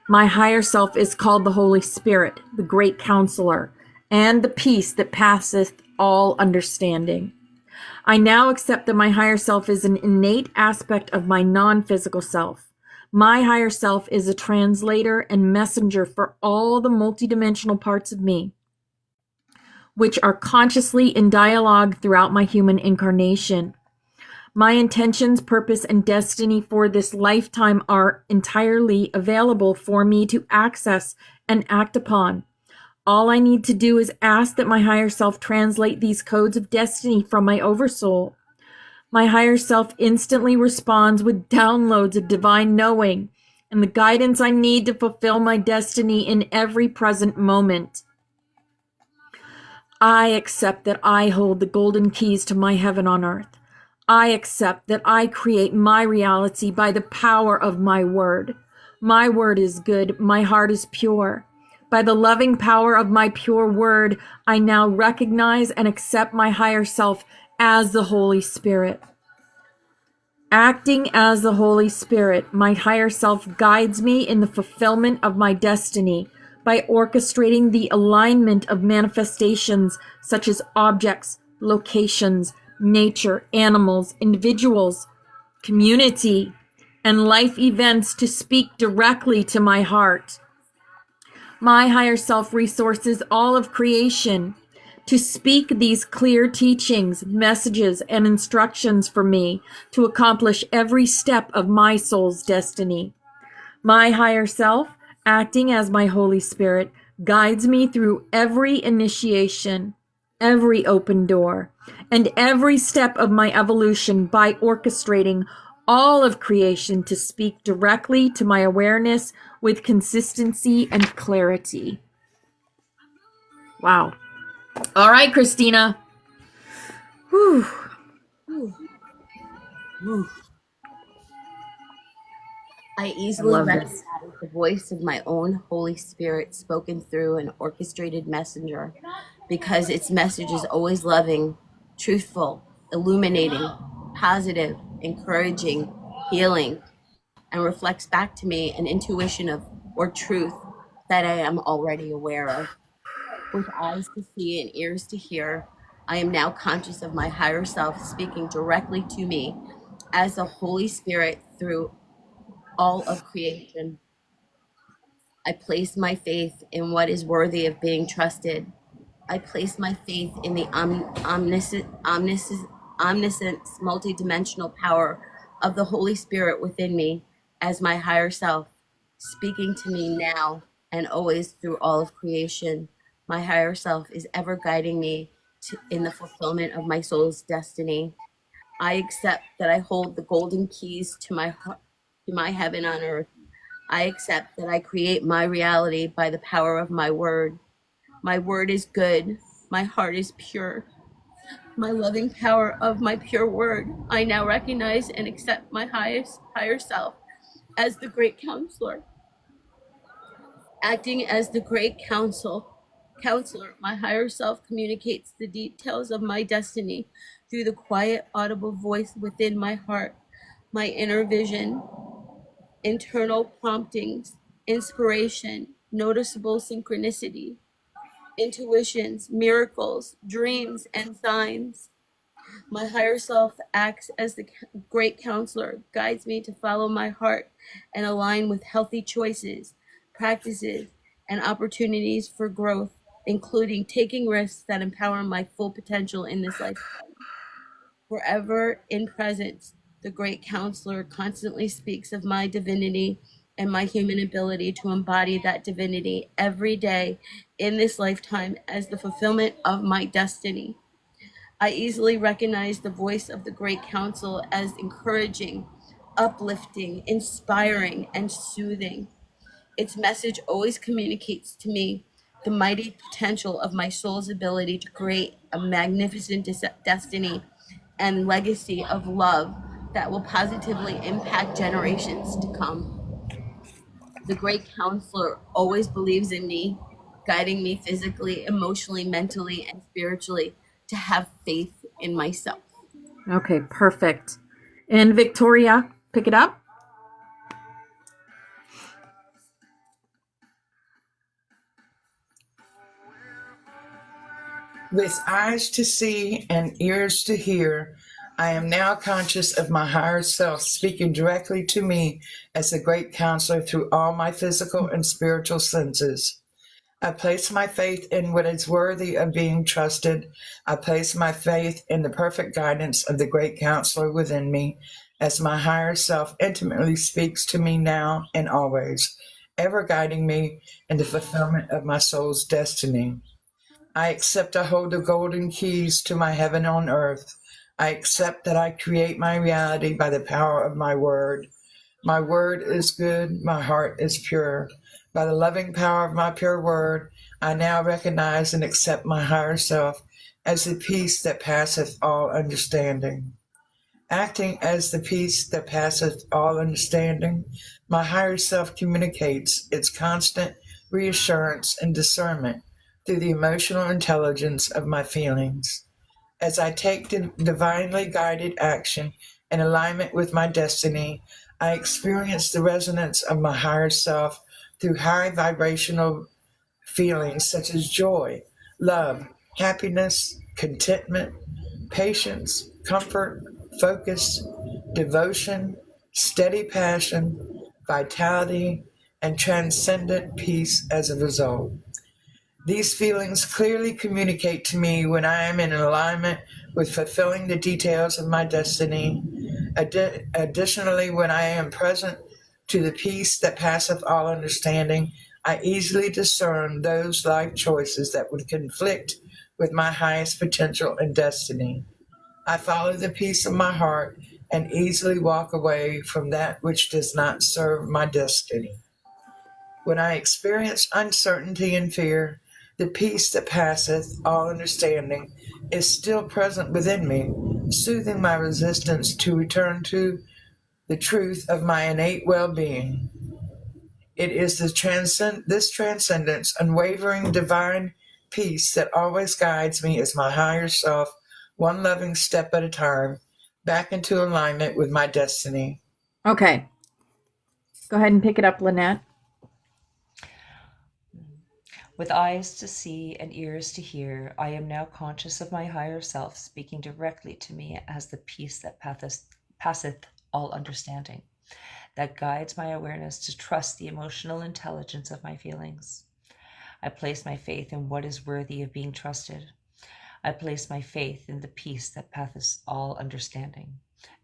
[SPEAKER 1] My higher self is called the Holy Spirit, the great counselor, and the peace that passeth all understanding. I now accept that my higher self is an innate aspect of my non-physical self. My higher self is a translator and messenger for all the multidimensional parts of me, which are consciously in dialogue throughout my human incarnation. My intentions, purpose, and destiny for this lifetime are entirely available for me to access and act upon. All I need to do is ask that my higher self translate these codes of destiny from my oversoul. My higher self instantly responds with downloads of divine knowing and the guidance I need to fulfill my destiny in every present moment. I accept that I hold the golden keys to my heaven on earth. I accept that I create my reality by the power of my word. My word is good. My heart is pure. By the loving power of my pure word, I now recognize and accept my higher self as the Holy Spirit. Acting as the Holy Spirit, my higher self guides me in the fulfillment of my destiny by orchestrating the alignment of manifestations such as objects, locations, nature, animals, individuals, community, and life events to speak directly to my heart. My higher self resources all of creation to speak these clear teachings, messages, and instructions for me to accomplish every step of my soul's destiny. My higher self, acting as my Holy Spirit, guides me through every initiation, every open door and every step of my evolution by orchestrating all of creation to speak directly to my awareness with consistency and clarity. Wow. All right, Christina. Whew.
[SPEAKER 2] Whew. Whew. I
[SPEAKER 1] I
[SPEAKER 2] easily
[SPEAKER 1] love
[SPEAKER 2] recognize
[SPEAKER 1] this.
[SPEAKER 2] the voice of my own Holy Spirit spoken through an orchestrated messenger because its message is always loving, truthful, illuminating, positive, encouraging, healing, and reflects back to me an intuition of or truth that I am already aware of. With eyes to see and ears to hear, I am now conscious of my higher self speaking directly to me as the Holy Spirit through all of creation. I place my faith in what is worthy of being trusted. I place my faith in the omniscient, multidimensional power of the Holy Spirit within me as my higher self, speaking to me now and always through all of creation. My higher self is ever guiding me in the fulfillment of my soul's destiny. I accept that I hold the golden keys to my heart, to my heaven on earth. I accept that I create my reality by the power of my word. My word is good. My heart is pure. My loving power of my pure word. I now recognize and accept my higher self as the great counselor. Acting as the great counselor, my higher self communicates the details of my destiny through the quiet, audible voice within my heart, my inner vision, internal promptings, inspiration, noticeable synchronicity, intuitions, miracles, dreams, and signs. My higher self acts as the great counselor, guides me to follow my heart and align with healthy choices, practices, and opportunities for growth, including taking risks that empower my full potential in this life. Forever in presence, the great counselor constantly speaks of my divinity and my human ability to embody that divinity every day in this lifetime as the fulfillment of my destiny. I easily recognize the voice of the great council as encouraging, uplifting, inspiring, and soothing. Its message always communicates to me the mighty potential of my soul's ability to create a magnificent destiny and legacy of love that will positively impact generations to come. The great counselor always believes in me, guiding me physically, emotionally, mentally, and spiritually to have faith in myself.
[SPEAKER 1] Okay, perfect. And Victoria, pick it up.
[SPEAKER 4] With eyes to see and ears to hear, I am now conscious of my higher self speaking directly to me as a great counselor through all my physical and spiritual senses. I place my faith in what is worthy of being trusted. I place my faith in the perfect guidance of the great counselor within me as my higher self intimately speaks to me now and always, ever guiding me in the fulfillment of my soul's destiny. I accept I hold the golden keys to my heaven on earth. I accept that I create my reality by the power of my word. My word is good, my heart is pure. By the loving power of my pure word, I now recognize and accept my higher self as the peace that passeth all understanding. Acting as the peace that passeth all understanding, my higher self communicates its constant reassurance and discernment through the emotional intelligence of my feelings. As I take divinely guided action in alignment with my destiny, I experience the resonance of my higher self through high vibrational feelings such as joy, love, happiness, contentment, patience, comfort, focus, devotion, steady passion, vitality, and transcendent peace as a result. These feelings clearly communicate to me when I am in alignment with fulfilling the details of my destiny. Additionally, when I am present to the peace that passeth all understanding, I easily discern those life choices that would conflict with my highest potential and destiny. I follow the peace of my heart and easily walk away from that which does not serve my destiny. When I experience uncertainty and fear, the peace that passeth all understanding is still present within me, soothing my resistance to return to the truth of my innate well-being. It is this transcendence, unwavering divine peace that always guides me as my higher self, one loving step at a time, back into alignment with my destiny.
[SPEAKER 1] Okay. Go ahead and pick it up, Lynette.
[SPEAKER 3] With eyes to see and ears to hear, I am now conscious of my higher self speaking directly to me as the peace that passeth all understanding, that guides my awareness to trust the emotional intelligence of my feelings. I place my faith in what is worthy of being trusted. I place my faith in the peace that passeth all understanding,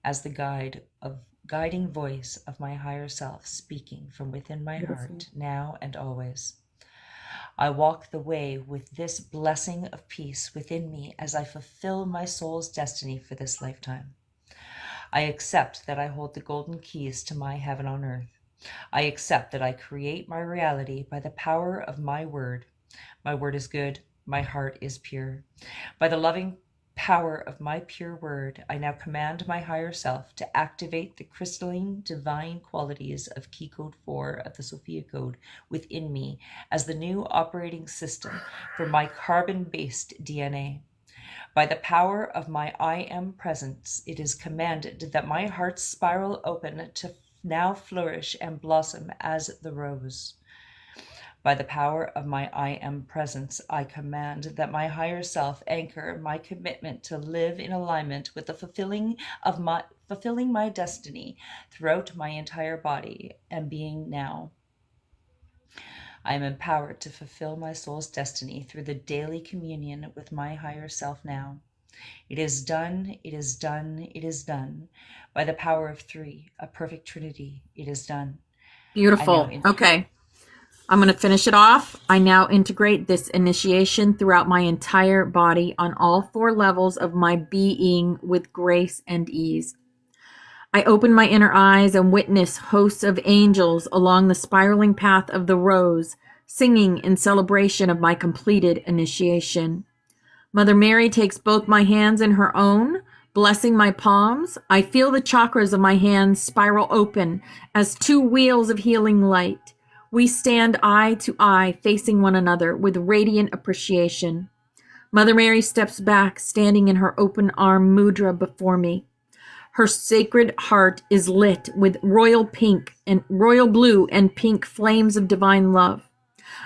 [SPEAKER 3] as the guiding voice of my higher self speaking from within my heart, now and always. I walk the way with this blessing of peace within me as I fulfill my soul's destiny for this lifetime. I accept that I hold the golden keys to my heaven on earth. I accept that I create my reality by the power of my word. My word is good. My heart is pure. By the loving power of my pure word, I now command my higher self to activate the crystalline divine qualities of Key Code 4 of the Sophia Code within me as the new operating system for my carbon-based DNA. By the power of my I am presence, it is commanded that my heart spiral open to now flourish and blossom as the rose. By the power of my I am presence, I command that my higher self anchor my commitment to live in alignment with the fulfilling my destiny throughout my entire body and being now. I am empowered to fulfill my soul's destiny through the daily communion with my higher self now. It is done, it is done, it is done. By the power of three, a perfect trinity, it is done.
[SPEAKER 1] Beautiful. Okay. I'm going to finish it off. I now integrate this initiation throughout my entire body on all 4 levels of my being with grace and ease. I open my inner eyes and witness hosts of angels along the spiraling path of the rose, singing in celebration of my completed initiation. Mother Mary takes both my hands in her own, blessing my palms. I feel the chakras of my hands spiral open as 2 wheels of healing light. We stand eye to eye, facing one another with radiant appreciation. Mother Mary steps back, standing in her open arm mudra before me. Her sacred heart is lit with royal blue and pink flames of divine love.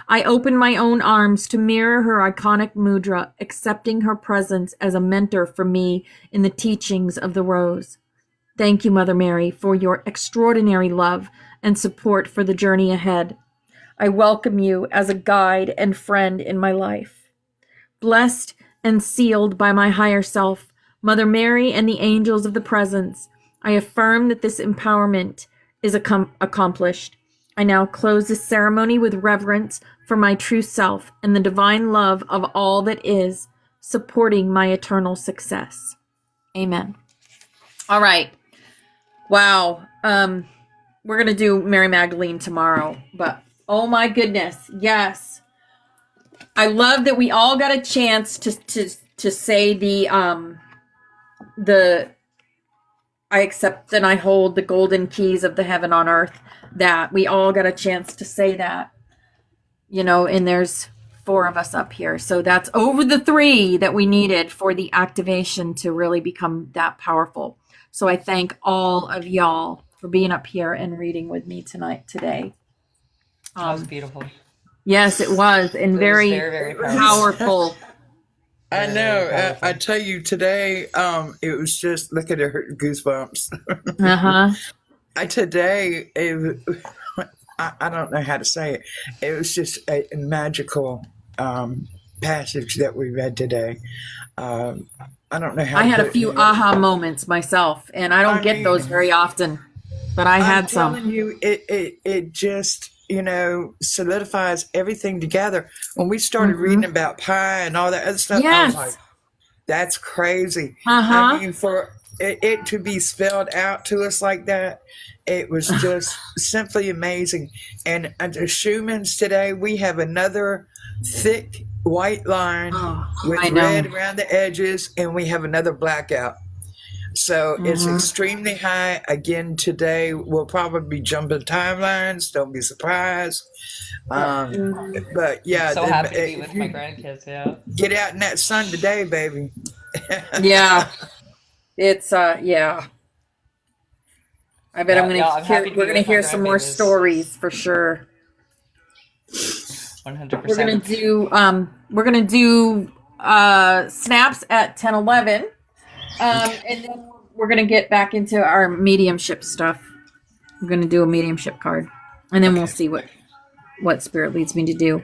[SPEAKER 1] I open my own arms to mirror her iconic mudra, accepting her presence as a mentor for me in the teachings of the rose. Thank you, Mother Mary, for your extraordinary love and support for the journey ahead. I welcome you as a guide and friend in my life. Blessed and sealed by my higher self, Mother Mary and the angels of the presence, I affirm that this empowerment is accomplished. I now close this ceremony with reverence for my true self and the divine love of all that is, supporting my eternal success. Amen. All right. Wow. We're going to do Mary Magdalene tomorrow, but oh my goodness. Yes. I love that we all got a chance to say the I accept and I hold the golden keys of the heaven on earth, that we all got a chance to say that, and there's 4 of us up here. So that's over the 3 that we needed for the activation to really become that powerful. So I thank all of y'all for being up here and reading with me today.
[SPEAKER 3] That was beautiful.
[SPEAKER 1] Yes, it was. And very,
[SPEAKER 3] very
[SPEAKER 1] powerful.
[SPEAKER 4] I know. I tell you today, it was just, look at her goosebumps. Today, I don't know how to say it. It was just a magical passage that we read today. I don't know how.
[SPEAKER 1] I had a few aha moments myself, and I don't get those very often, but I had some.
[SPEAKER 4] I'm telling you, it just, solidifies everything together. When we started reading about pi and all that other stuff, I was like,
[SPEAKER 1] Yes.
[SPEAKER 4] that's crazy.
[SPEAKER 1] Uh-huh.
[SPEAKER 4] I mean, for it to be spelled out to us like that, it was just simply amazing. And the Schumann's today, we have another thick white line
[SPEAKER 1] Oh,
[SPEAKER 4] with
[SPEAKER 1] I know.
[SPEAKER 4] red around the edges, and we have another blackout. So it's extremely high. Again, today we'll probably be jumping timelines. Don't be surprised. But yeah,
[SPEAKER 3] So happy to be
[SPEAKER 4] if
[SPEAKER 3] with
[SPEAKER 4] you
[SPEAKER 3] my grandkids. Yeah.
[SPEAKER 4] get out in that sun today, baby.
[SPEAKER 1] Yeah. It's yeah. I bet
[SPEAKER 3] Yeah,
[SPEAKER 1] I'm gonna
[SPEAKER 3] yeah, I'm happy to
[SPEAKER 1] we're
[SPEAKER 3] be
[SPEAKER 1] gonna
[SPEAKER 3] with my
[SPEAKER 1] hear some more
[SPEAKER 3] grandbabies.
[SPEAKER 1] stories for sure.
[SPEAKER 3] 100%.
[SPEAKER 1] We're gonna do snaps at 10:11. And then we're gonna get back into our mediumship stuff. We're gonna do a mediumship card. And then we'll see what spirit leads me to do.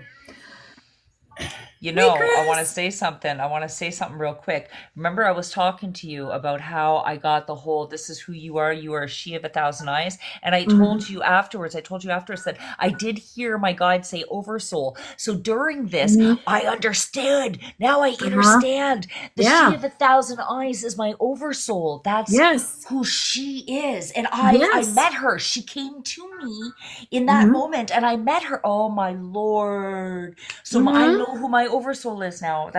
[SPEAKER 3] You know, I want to say something. I want to say something real quick. Remember, I was talking to you about how I got the whole, this is who you are a she of 1,000 eyes. And I told you afterwards that I did hear my guide say oversoul. So during this, I understood. Now I understand. The she of 1,000 eyes is my oversoul. That's who she is. And I met her. She came to me in that moment and I met her. Oh my Lord. So I know who my oversoul is now.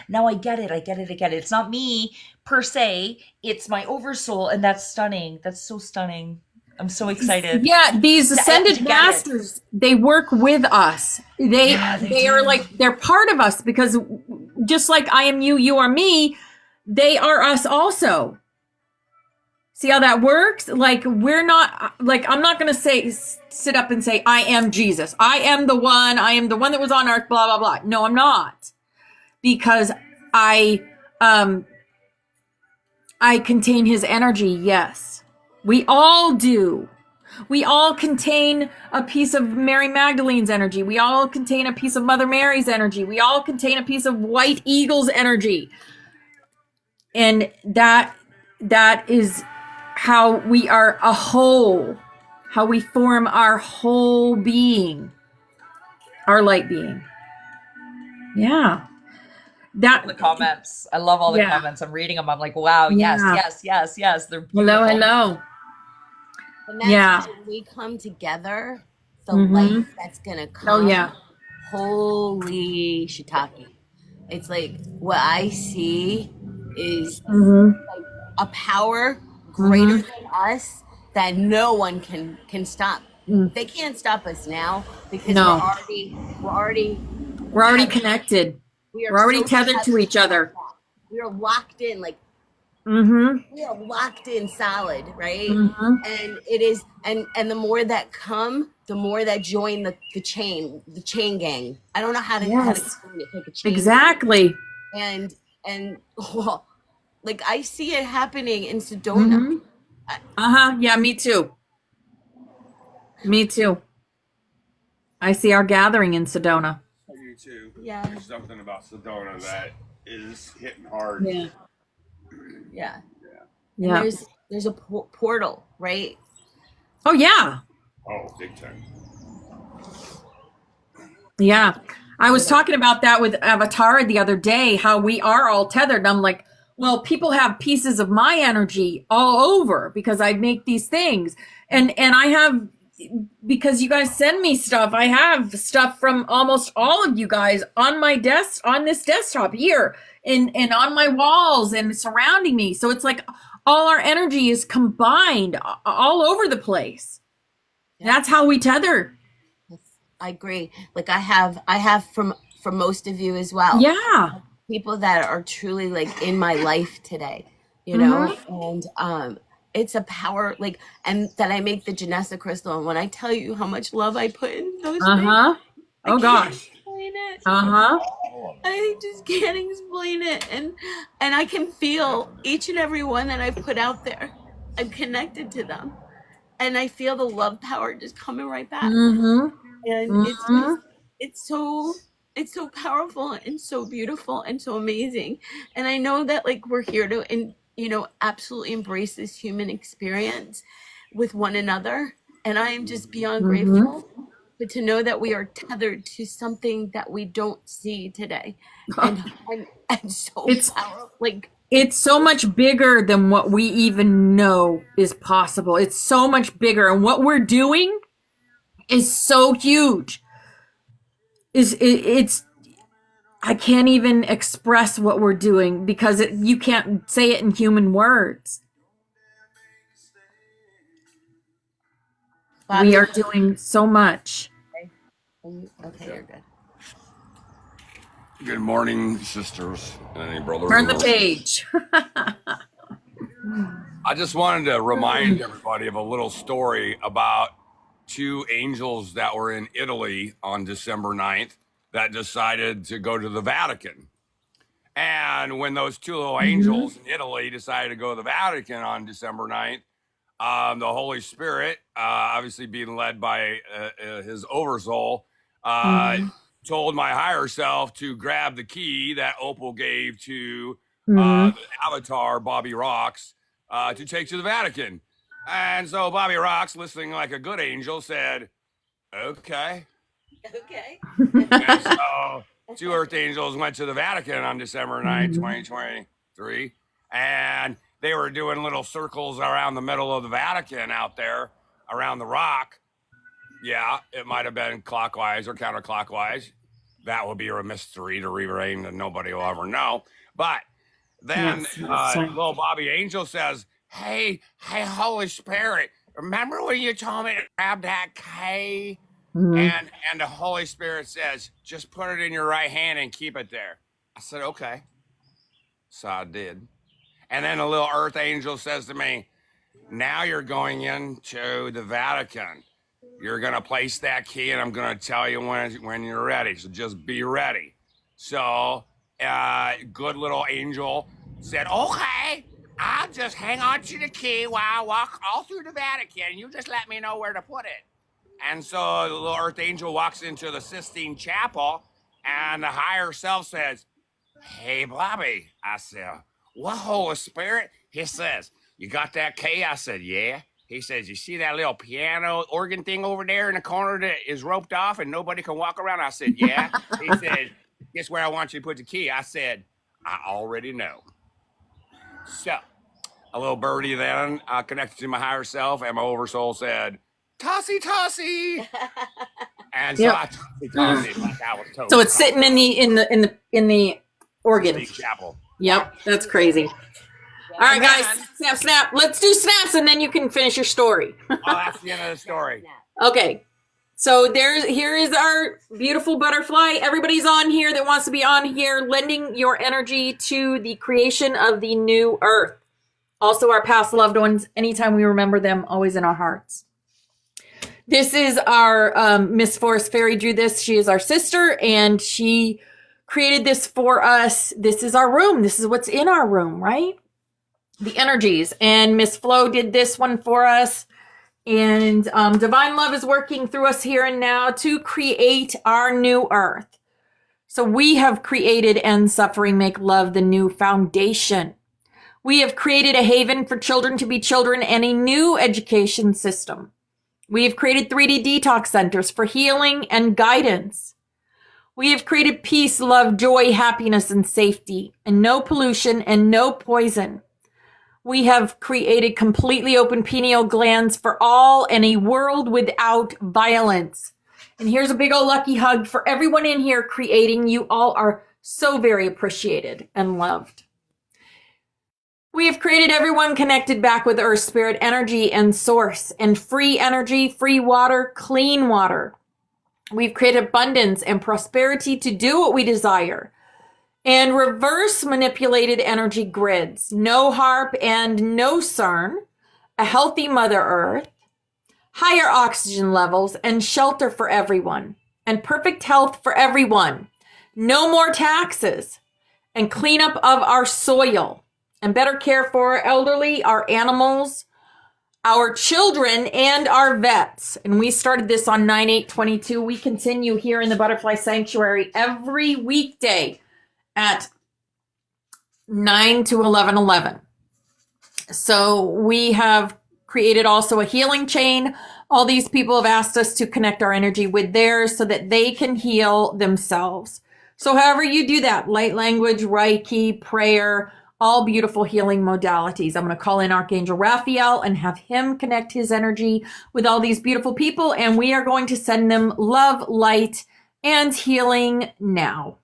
[SPEAKER 3] Now I get it. It's not me per se. It's my oversoul, and that's stunning. That's so stunning. I'm so excited.
[SPEAKER 1] Yeah, these ascended masters, they work with us. They are like, they're part of us, because just like I am you, you are me, they are us also. See how that works? Like, we're not, like, I'm not going to sit up and say, I am Jesus. I am the one that was on earth, blah, blah, blah. No, I'm not. Because I contain his energy. Yes, we all do. We all contain a piece of Mary Magdalene's energy. We all contain a piece of Mother Mary's energy. We all contain a piece of White Eagle's energy. And that is how we are a whole, how we form our whole being, our light being. Yeah.
[SPEAKER 3] The comments. I love all the comments. I'm reading them. I'm like, wow, yes. They're beautiful.
[SPEAKER 1] Hello.
[SPEAKER 2] And that's when we come together, the light that's gonna come.
[SPEAKER 1] Oh yeah.
[SPEAKER 2] Holy shiitake. It's like, what I see is like a power greater than us that no one can stop. They can't stop us now because we're already
[SPEAKER 1] connected. We're already tethered to each other.
[SPEAKER 2] We are locked in, like we are locked in solid, right? And it is, and the more that come, the more that join the chain gang. I don't know how to explain it. Like a chain.
[SPEAKER 1] Exactly.
[SPEAKER 2] And well, like I see it happening in Sedona.
[SPEAKER 1] Yeah, me too. I see our gathering in Sedona.
[SPEAKER 5] I do too.
[SPEAKER 2] Yeah.
[SPEAKER 5] There's something about Sedona that is hitting hard.
[SPEAKER 2] Yeah. There's a portal, right?
[SPEAKER 1] Oh yeah.
[SPEAKER 5] Oh, big time.
[SPEAKER 1] Yeah. I was talking about that with Avatar the other day, how we are all tethered. And I'm like, well, people have pieces of my energy all over because I make these things. And I have, because you guys send me stuff, I have stuff from almost all of you guys on my desk, on this desktop here, and on my walls and surrounding me. So it's like all our energy is combined all over the place. That's how we tether.
[SPEAKER 2] I agree. Like I have from most of you as well.
[SPEAKER 1] Yeah.
[SPEAKER 2] People that are truly like in my life today, you know, and it's a power, like, and that I make the Janessa crystal. And when I tell you how much love I put in those things,
[SPEAKER 1] oh gosh.
[SPEAKER 2] Explain it. I just can't explain it. And I can feel each and every one that I put out there. I'm connected to them. And I feel the love power just coming right back. And it's so powerful and so beautiful and so amazing. And I know that like we're here to, and absolutely embrace this human experience with one another. And I am just beyond grateful but to know that we are tethered to something that we don't see today, and so
[SPEAKER 1] It's-
[SPEAKER 2] powerful. Like,
[SPEAKER 1] It's so much bigger than what we even know is possible. It's so much bigger, and what we're doing is so huge. It's I can't even express what we're doing because you can't say it in human words.
[SPEAKER 2] Bobby,
[SPEAKER 1] We are doing so much.
[SPEAKER 2] okay, you're good.
[SPEAKER 6] Good morning, sisters and any brothers.
[SPEAKER 1] Turn the page.
[SPEAKER 6] I just wanted to remind everybody of a little story about two angels that were in Italy on December 9th that decided to go to the Vatican. And when those two little angels in Italy decided to go to the Vatican on December 9th, the Holy Spirit, obviously being led by his oversoul, told my higher self to grab the key that Opal gave to the avatar, Bobby Rocks, to take to the Vatican. And so Bobby Rocks, listening like a good angel, said, okay.
[SPEAKER 2] Okay.
[SPEAKER 6] And so two Earth angels went to the Vatican on December 9th, 2023, and they were doing little circles around the middle of the Vatican out there around the rock. Yeah, it might have been clockwise or counterclockwise. That would be a mystery to remain and nobody will ever know. But then little Bobby Angel says, hey, Holy Spirit, remember when you told me to grab that K? And the Holy Spirit says, just put it in your right hand and keep it there. I said, okay. So I did. And then a little Earth Angel says to me, now you're going into the Vatican. You're going to place that key and I'm going to tell you when you're ready. So just be ready. So good little angel said, okay, I'll just hang on to the key while I walk all through the Vatican. You just let me know where to put it. And so the little Earth Angel walks into the Sistine Chapel and the higher self says, hey, Bobby. I said, what, Holy Spirit? He says, you got that key? I said, yeah. He says, you see that little piano organ thing over there in the corner that is roped off and nobody can walk around? I said, yeah. He said, guess where I want you to put the key? I said, I already know. So a little birdie then connected to my higher self, and my oversoul said, tossy. And so I tossy like I was told.
[SPEAKER 1] So it's sitting in the organ.
[SPEAKER 6] Chapel.
[SPEAKER 1] Yep, that's crazy. All right, guys, snap. Let's do snaps, and then you can finish your story.
[SPEAKER 6] Oh, that's the end of the story.
[SPEAKER 1] Okay, so here is our beautiful butterfly. Everybody's on here that wants to be on here, lending your energy to the creation of the new earth. Also, our past loved ones. Anytime we remember them, always in our hearts. This is our Miss Forest Fairy drew this. She is our sister, and she created this for us. This is our room. This is what's in our room, right? The energies. And Miss Flo did this one for us. And Divine Love is working through us here and now to create our new earth. So we have created End Suffering, Make Love the new foundation. We have created a haven for children to be children and a new education system. We have created 3D detox centers for healing and guidance. We have created peace, love, joy, happiness, and safety, and no pollution and no poison. We have created completely open pineal glands for all and a world without violence. And here's a big old lucky hug for everyone in here creating. You all are so very appreciated and loved. We have created everyone connected back with Earth, Spirit, energy, and source, and free energy, free water, clean water. We've created abundance and prosperity to do what we desire. And reverse manipulated energy grids, no HARP and no CERN, a healthy Mother Earth, higher oxygen levels, and shelter for everyone, and perfect health for everyone. No more taxes, and cleanup of our soil, and better care for our elderly, our animals, our children, and our vets. And we started this on 9/8/22. We continue here in the Butterfly Sanctuary every weekday at 9 to 11:11. So we have created also a healing chain All these people have asked us to connect our energy with theirs so that they can heal themselves. So however you do that, light language, Reiki, prayer, all beautiful healing modalities. I'm going to call in Archangel Raphael and have him connect his energy with all these beautiful people. And we are going to send them love, light, and healing now.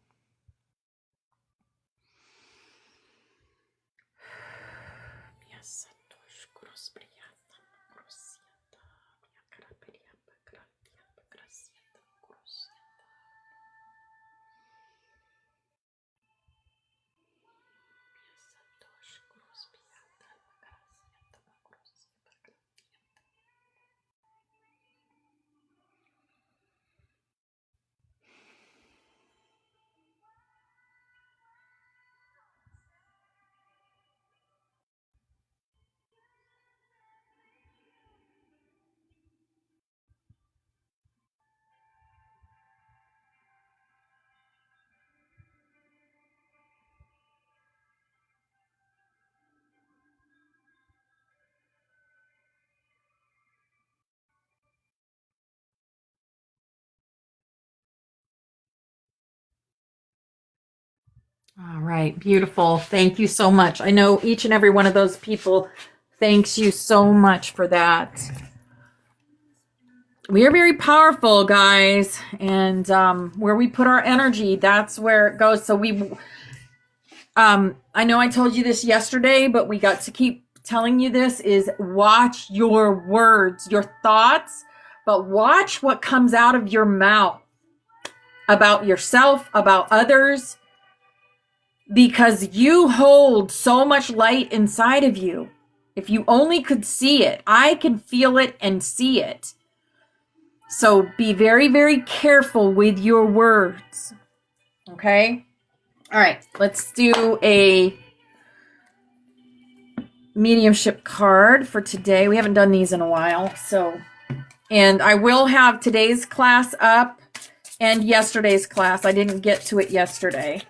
[SPEAKER 1] All right, beautiful. Thank you so much. I know each and every one of those people thanks you so much for that. We are very powerful, guys, and where we put our energy, that's where it goes. So I know I told you this yesterday, but we got to keep telling you this, is watch your words, your thoughts, but watch what comes out of your mouth about yourself, about others, because you hold so much light inside of you. If you only could see it, I can feel it and see it. So be very, very careful with your words. Okay? All right, let's do a mediumship card for today. We haven't done these in a while. And I will have today's class up and yesterday's class. I didn't get to it yesterday.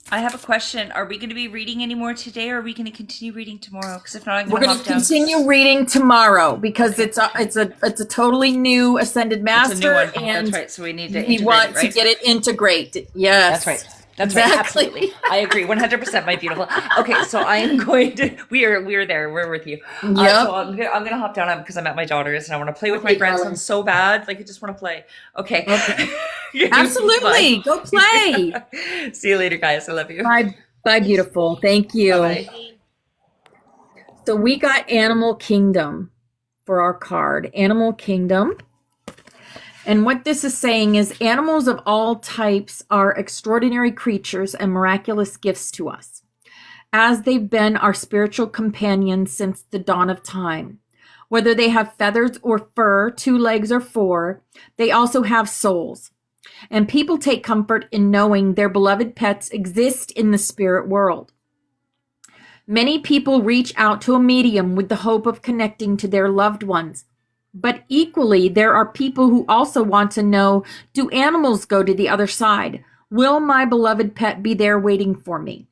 [SPEAKER 3] I have a question. Are we going to be reading any more today, or are we going to continue reading tomorrow? Because if not, I'm
[SPEAKER 1] We're
[SPEAKER 3] going
[SPEAKER 1] going
[SPEAKER 3] to
[SPEAKER 1] to continue reading tomorrow because it's a totally new Ascended Master.
[SPEAKER 3] It's a new one.
[SPEAKER 1] And
[SPEAKER 3] that's right. So we need to
[SPEAKER 1] we want to get it integrated. Yes.
[SPEAKER 3] That's right. That's
[SPEAKER 1] exactly.
[SPEAKER 3] right. Absolutely. I agree. 100%, my beautiful. Okay. So I am going to, we are there. We're with you.
[SPEAKER 1] Yep.
[SPEAKER 3] So I'm going to hop down because I'm at my daughter's and I want to play with my grandson so bad. Like I just want to play. Okay.
[SPEAKER 1] Absolutely. Go play.
[SPEAKER 3] See you later, guys. I love you.
[SPEAKER 1] Bye, beautiful. Thank you.
[SPEAKER 3] Bye-bye.
[SPEAKER 1] So we got Animal Kingdom for our card. Animal Kingdom. And what this is saying is animals of all types are extraordinary creatures and miraculous gifts to us, as they've been our spiritual companions since the dawn of time. Whether they have feathers or fur, 2 legs or 4, they also have souls. And people take comfort in knowing their beloved pets exist in the spirit world. Many people reach out to a medium with the hope of connecting to their loved ones. But equally, there are people who also want to know, do animals go to the other side? Will my beloved pet be there waiting for me?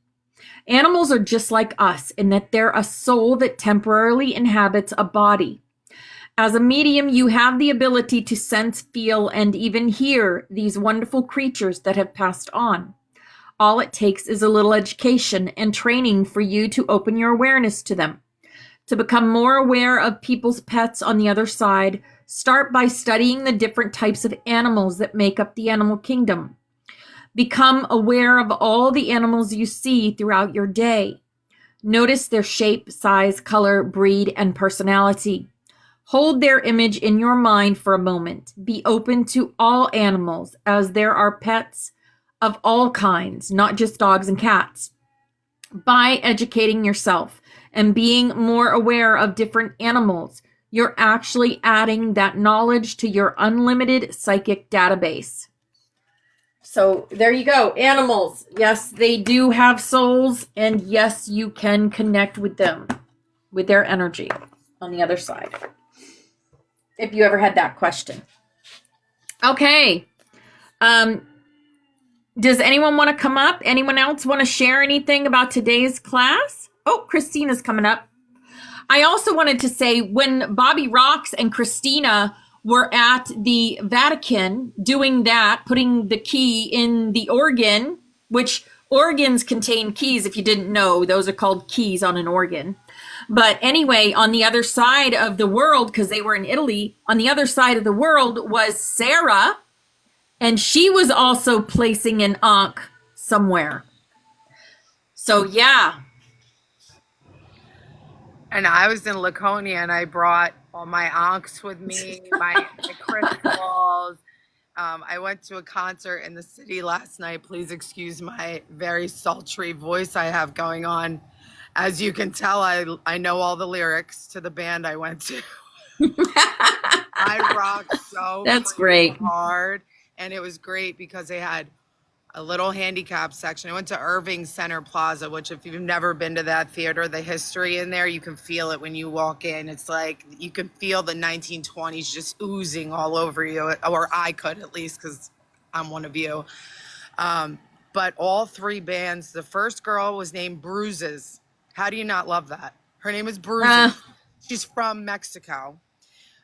[SPEAKER 1] Animals are just like us in that they're a soul that temporarily inhabits a body. As a medium, you have the ability to sense, feel, and even hear these wonderful creatures that have passed on. All it takes is a little education and training for you to open your awareness to them. To become more aware of people's pets on the other side, start by studying the different types of animals that make up the animal kingdom. Become aware of all the animals you see throughout your day. Notice their shape, size, color, breed, and personality. Hold their image in your mind for a moment. Be open to all animals, as there are pets of all kinds, not just dogs and cats. By educating yourself and being more aware of different animals, you're actually adding that knowledge to your unlimited psychic database. So there you go. Animals. Yes, they do have souls, and yes, you can connect with them, with their energy on the other side. If you ever had that question. Okay. Does anyone want to come up? Anyone else want to share anything about today's class? Oh, Christina's coming up. I also wanted to say when Bobby Rocks and Christina were at the Vatican doing that, putting the key in the organ, which organs contain keys, if you didn't know, those are called keys on an organ. But anyway, on the other side of the world, because they were in Italy, on the other side of the world was Sarah, and she was also placing an ankh somewhere. So yeah.
[SPEAKER 7] And I was in Laconia and I brought all my ankhs with me, my crystals. I went to a concert in the city last night. Please excuse my very sultry voice I have going on. As you can tell, I know all the lyrics to the band I went to. I rocked so
[SPEAKER 1] That's great.
[SPEAKER 7] hard. And it was great because they had a little handicap section. I went to Irving Center Plaza, which if you've never been to that theater, the history in there, you can feel it when you walk in. It's like you can feel the 1920s just oozing all over you, or I could at least, because I'm one of you. But all three bands, the first girl was named Bruises. How do you not love that? Her name is Bruises. She's from Mexico.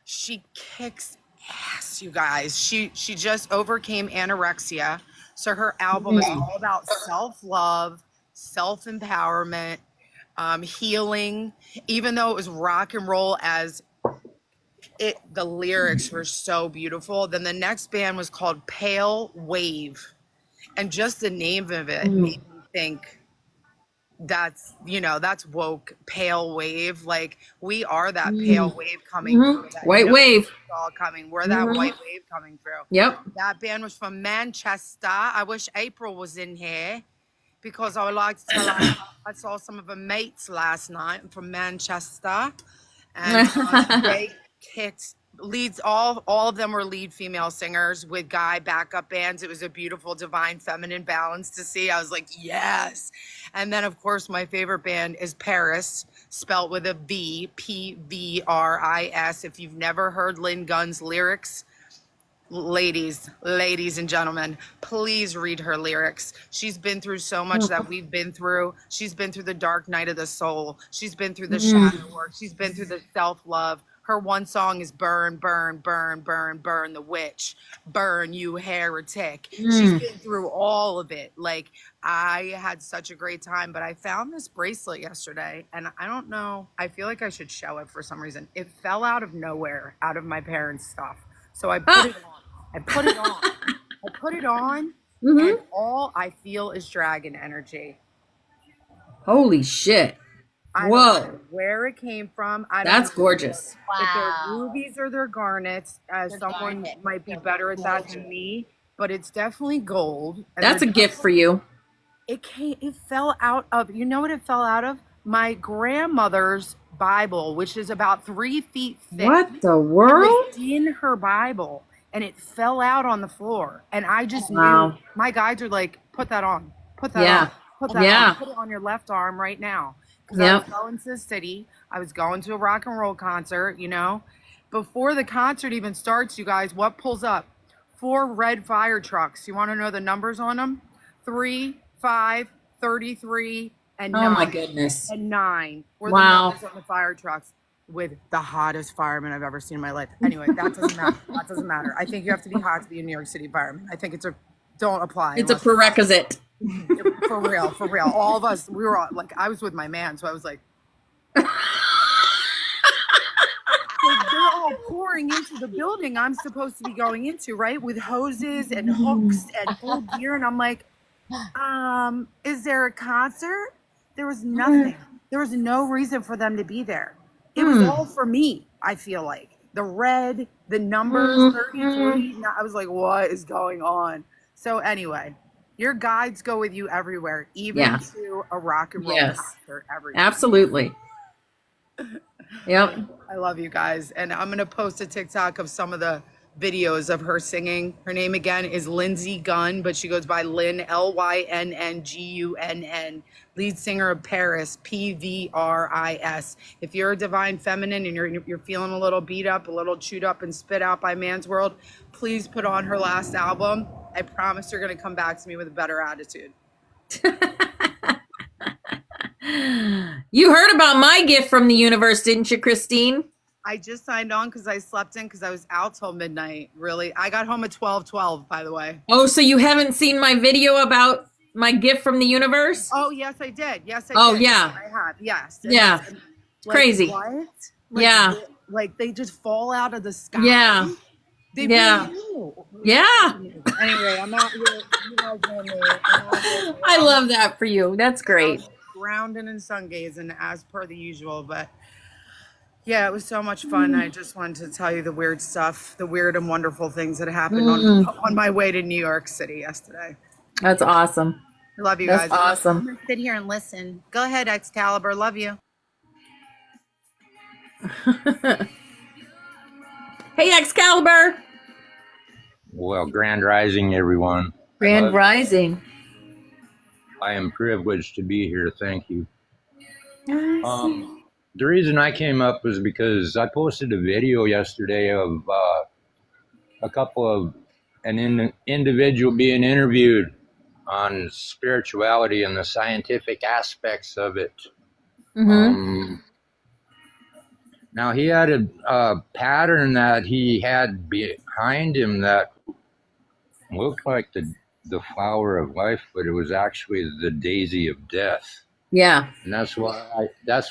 [SPEAKER 7] She kicks ass, you guys. She just overcame anorexia. So her album is all about self-love, self-empowerment, healing. Even though it was rock and roll, the lyrics were so beautiful. Then the next band was called Pale Wave. And just the name of it made me think that's woke, pale wave. Like we are that pale wave coming through. That
[SPEAKER 1] White wave.
[SPEAKER 7] All coming. We're that white wave coming through.
[SPEAKER 1] Yep.
[SPEAKER 7] That band was from Manchester. I wish April was in here because I would like to tell her I saw some of her mates last night from Manchester, and they kicked leads. All of them were lead female singers with guy backup bands. It was a beautiful, divine, feminine balance to see. I was like, yes. And then, of course, my favorite band is Paris, spelt with a V, P-V-R-I-S. If you've never heard Lynn Gunn's lyrics, ladies and gentlemen, please read her lyrics. She's been through so much that we've been through. She's been through the dark night of the soul. She's been through the shadow work. She's been through the self-love. Her one song is burn, burn, burn, burn, burn the witch. Burn, you heretic. She's been through all of it. Like, I had such a great time, but I found this bracelet yesterday, and I don't know. I feel like I should show it for some reason. It fell out of nowhere, out of my parents' stuff. So I put it on. I put it on, and all I feel is dragon energy.
[SPEAKER 1] Holy shit.
[SPEAKER 7] I don't know where it came from.
[SPEAKER 1] That's gorgeous.
[SPEAKER 7] If they're rubies or they're garnets, as someone might be better at that than me, but it's definitely gold.
[SPEAKER 1] That's a gift for you.
[SPEAKER 7] It fell out of, you know what it fell out of? My grandmother's Bible, which is about 3 feet thick.
[SPEAKER 1] What the world?
[SPEAKER 7] It was in her Bible, and it fell out on the floor. And I just knew. My guides are like, put that on. Put that on. Put that on. Put it on your left arm right now. Because I was going to the city. I was going to a rock and roll concert, you know. Before the concert even starts, you guys, what pulls up? 4 red fire trucks. You want to know the numbers on them? 3, 5, 33, and 9.
[SPEAKER 1] Oh my goodness.
[SPEAKER 7] And 9 were the numbers on the fire trucks, with the hottest fireman I've ever seen in my life. Anyway, that doesn't matter. That doesn't matter. I think you have to be hot to be a New York City fireman. I think don't apply.
[SPEAKER 1] It's a prerequisite.
[SPEAKER 7] For real. All of us, we were all, like, I was with my man, so I was like, they're all pouring into the building I'm supposed to be going into, right? With hoses and hooks and full gear. And I'm like, is there a concert? There was nothing. There was no reason for them to be there. It was all for me, I feel like. The red, the numbers, 30, 40. I was like, what is going on? So anyway, your guides go with you everywhere, even to a rock and roll concert. Everywhere.
[SPEAKER 1] Absolutely. Yep.
[SPEAKER 7] I love you guys. And I'm going to post a TikTok of some of the videos of her singing. Her name again is Lindsay Gunn, but she goes by Lynn, Lynngunn, lead singer of Paris, Pvris. If you're a divine feminine and you're feeling a little beat up, a little chewed up and spit out by man's world, please put on her last album. I promise you're going to come back to me with a better attitude.
[SPEAKER 1] You heard about my gift from the universe, didn't you, Christine?
[SPEAKER 7] I just signed on because I slept in because I was out till midnight. Really, I got home at 12:12. By the way.
[SPEAKER 1] Oh, so you haven't seen my video about my gift from the universe?
[SPEAKER 7] Oh yes, I did. Yes, I
[SPEAKER 1] Oh,
[SPEAKER 7] did.
[SPEAKER 1] yeah.
[SPEAKER 7] I have. Yes.
[SPEAKER 1] Yeah.
[SPEAKER 7] Like,
[SPEAKER 1] Crazy.
[SPEAKER 7] What?
[SPEAKER 1] Yeah.
[SPEAKER 7] Like they just fall out of the sky.
[SPEAKER 1] Yeah.
[SPEAKER 7] They
[SPEAKER 1] Yeah.
[SPEAKER 7] really do.
[SPEAKER 1] Yeah.
[SPEAKER 7] Anyway, I'm out here. You guys know me. I'm out here.
[SPEAKER 1] I love that for you. That's great.
[SPEAKER 7] Grounding and sun gazing as per the usual, but yeah, it was so much fun. I just wanted to tell you the weird stuff, the weird and wonderful things that happened on my way to New York City yesterday.
[SPEAKER 1] That's awesome.
[SPEAKER 7] I love you
[SPEAKER 1] That's
[SPEAKER 7] guys.
[SPEAKER 1] awesome.
[SPEAKER 7] I'm gonna sit here and listen. Go ahead, Excalibur. Love you.
[SPEAKER 1] Hey, Excalibur.
[SPEAKER 8] Well, Grand Rising, everyone.
[SPEAKER 1] Grand Rising.
[SPEAKER 8] I am privileged to be here. Thank you. The reason I came up was because I posted a video yesterday of a couple of an individual being interviewed on spirituality and the scientific aspects of it. Now he had a pattern that he had behind him that looked like the flower of life, but it was actually the daisy of death.
[SPEAKER 1] Yeah.
[SPEAKER 8] And that's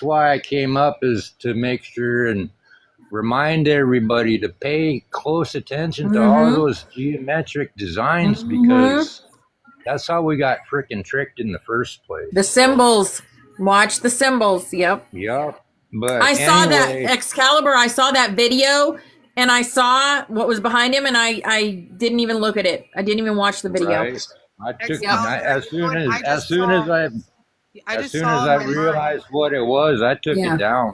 [SPEAKER 8] why I came up, is to make sure and remind everybody to pay close attention to all those geometric designs, because that's how we got freaking tricked in the first place.
[SPEAKER 1] The symbols. Watch the symbols. Yep.
[SPEAKER 8] Yep. But
[SPEAKER 1] I saw that
[SPEAKER 8] anyway,
[SPEAKER 1] Excalibur. I saw that video, and I saw what was behind him, and I didn't even look at it. I didn't even watch the video.
[SPEAKER 8] right, I took
[SPEAKER 7] Excalibur,
[SPEAKER 8] as soon as
[SPEAKER 7] I
[SPEAKER 8] I realized what it was, I took
[SPEAKER 1] Yeah.
[SPEAKER 8] it down.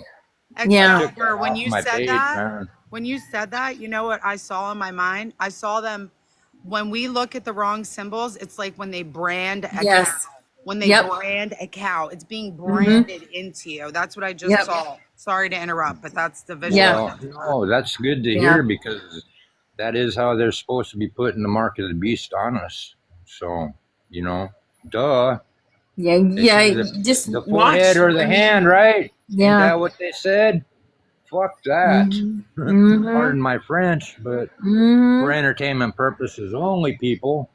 [SPEAKER 1] Yeah.
[SPEAKER 7] Excalibur, when you
[SPEAKER 8] My
[SPEAKER 7] said
[SPEAKER 8] page,
[SPEAKER 7] that,
[SPEAKER 8] man.
[SPEAKER 7] you know what I saw in my mind? I saw them when we look at the wrong symbols. It's like when they brand a
[SPEAKER 1] Yes.
[SPEAKER 7] cow. When they
[SPEAKER 1] Yep.
[SPEAKER 7] brand a cow, it's being branded into you. That's what I just
[SPEAKER 1] Yep.
[SPEAKER 7] saw. Sorry to interrupt, but that's the visual.
[SPEAKER 1] Yeah.
[SPEAKER 8] Well, no, that's good to
[SPEAKER 1] Yeah.
[SPEAKER 8] hear, because that is how they're supposed to be putting the mark of the beast on us. So, duh.
[SPEAKER 1] Yeah. Yeah. Just
[SPEAKER 8] The
[SPEAKER 1] watch.
[SPEAKER 8] forehead or the hand, right?
[SPEAKER 1] Yeah.
[SPEAKER 8] Is that what they said? Fuck that.
[SPEAKER 1] Mhm.
[SPEAKER 8] Pardon my French, but for entertainment purposes only, people.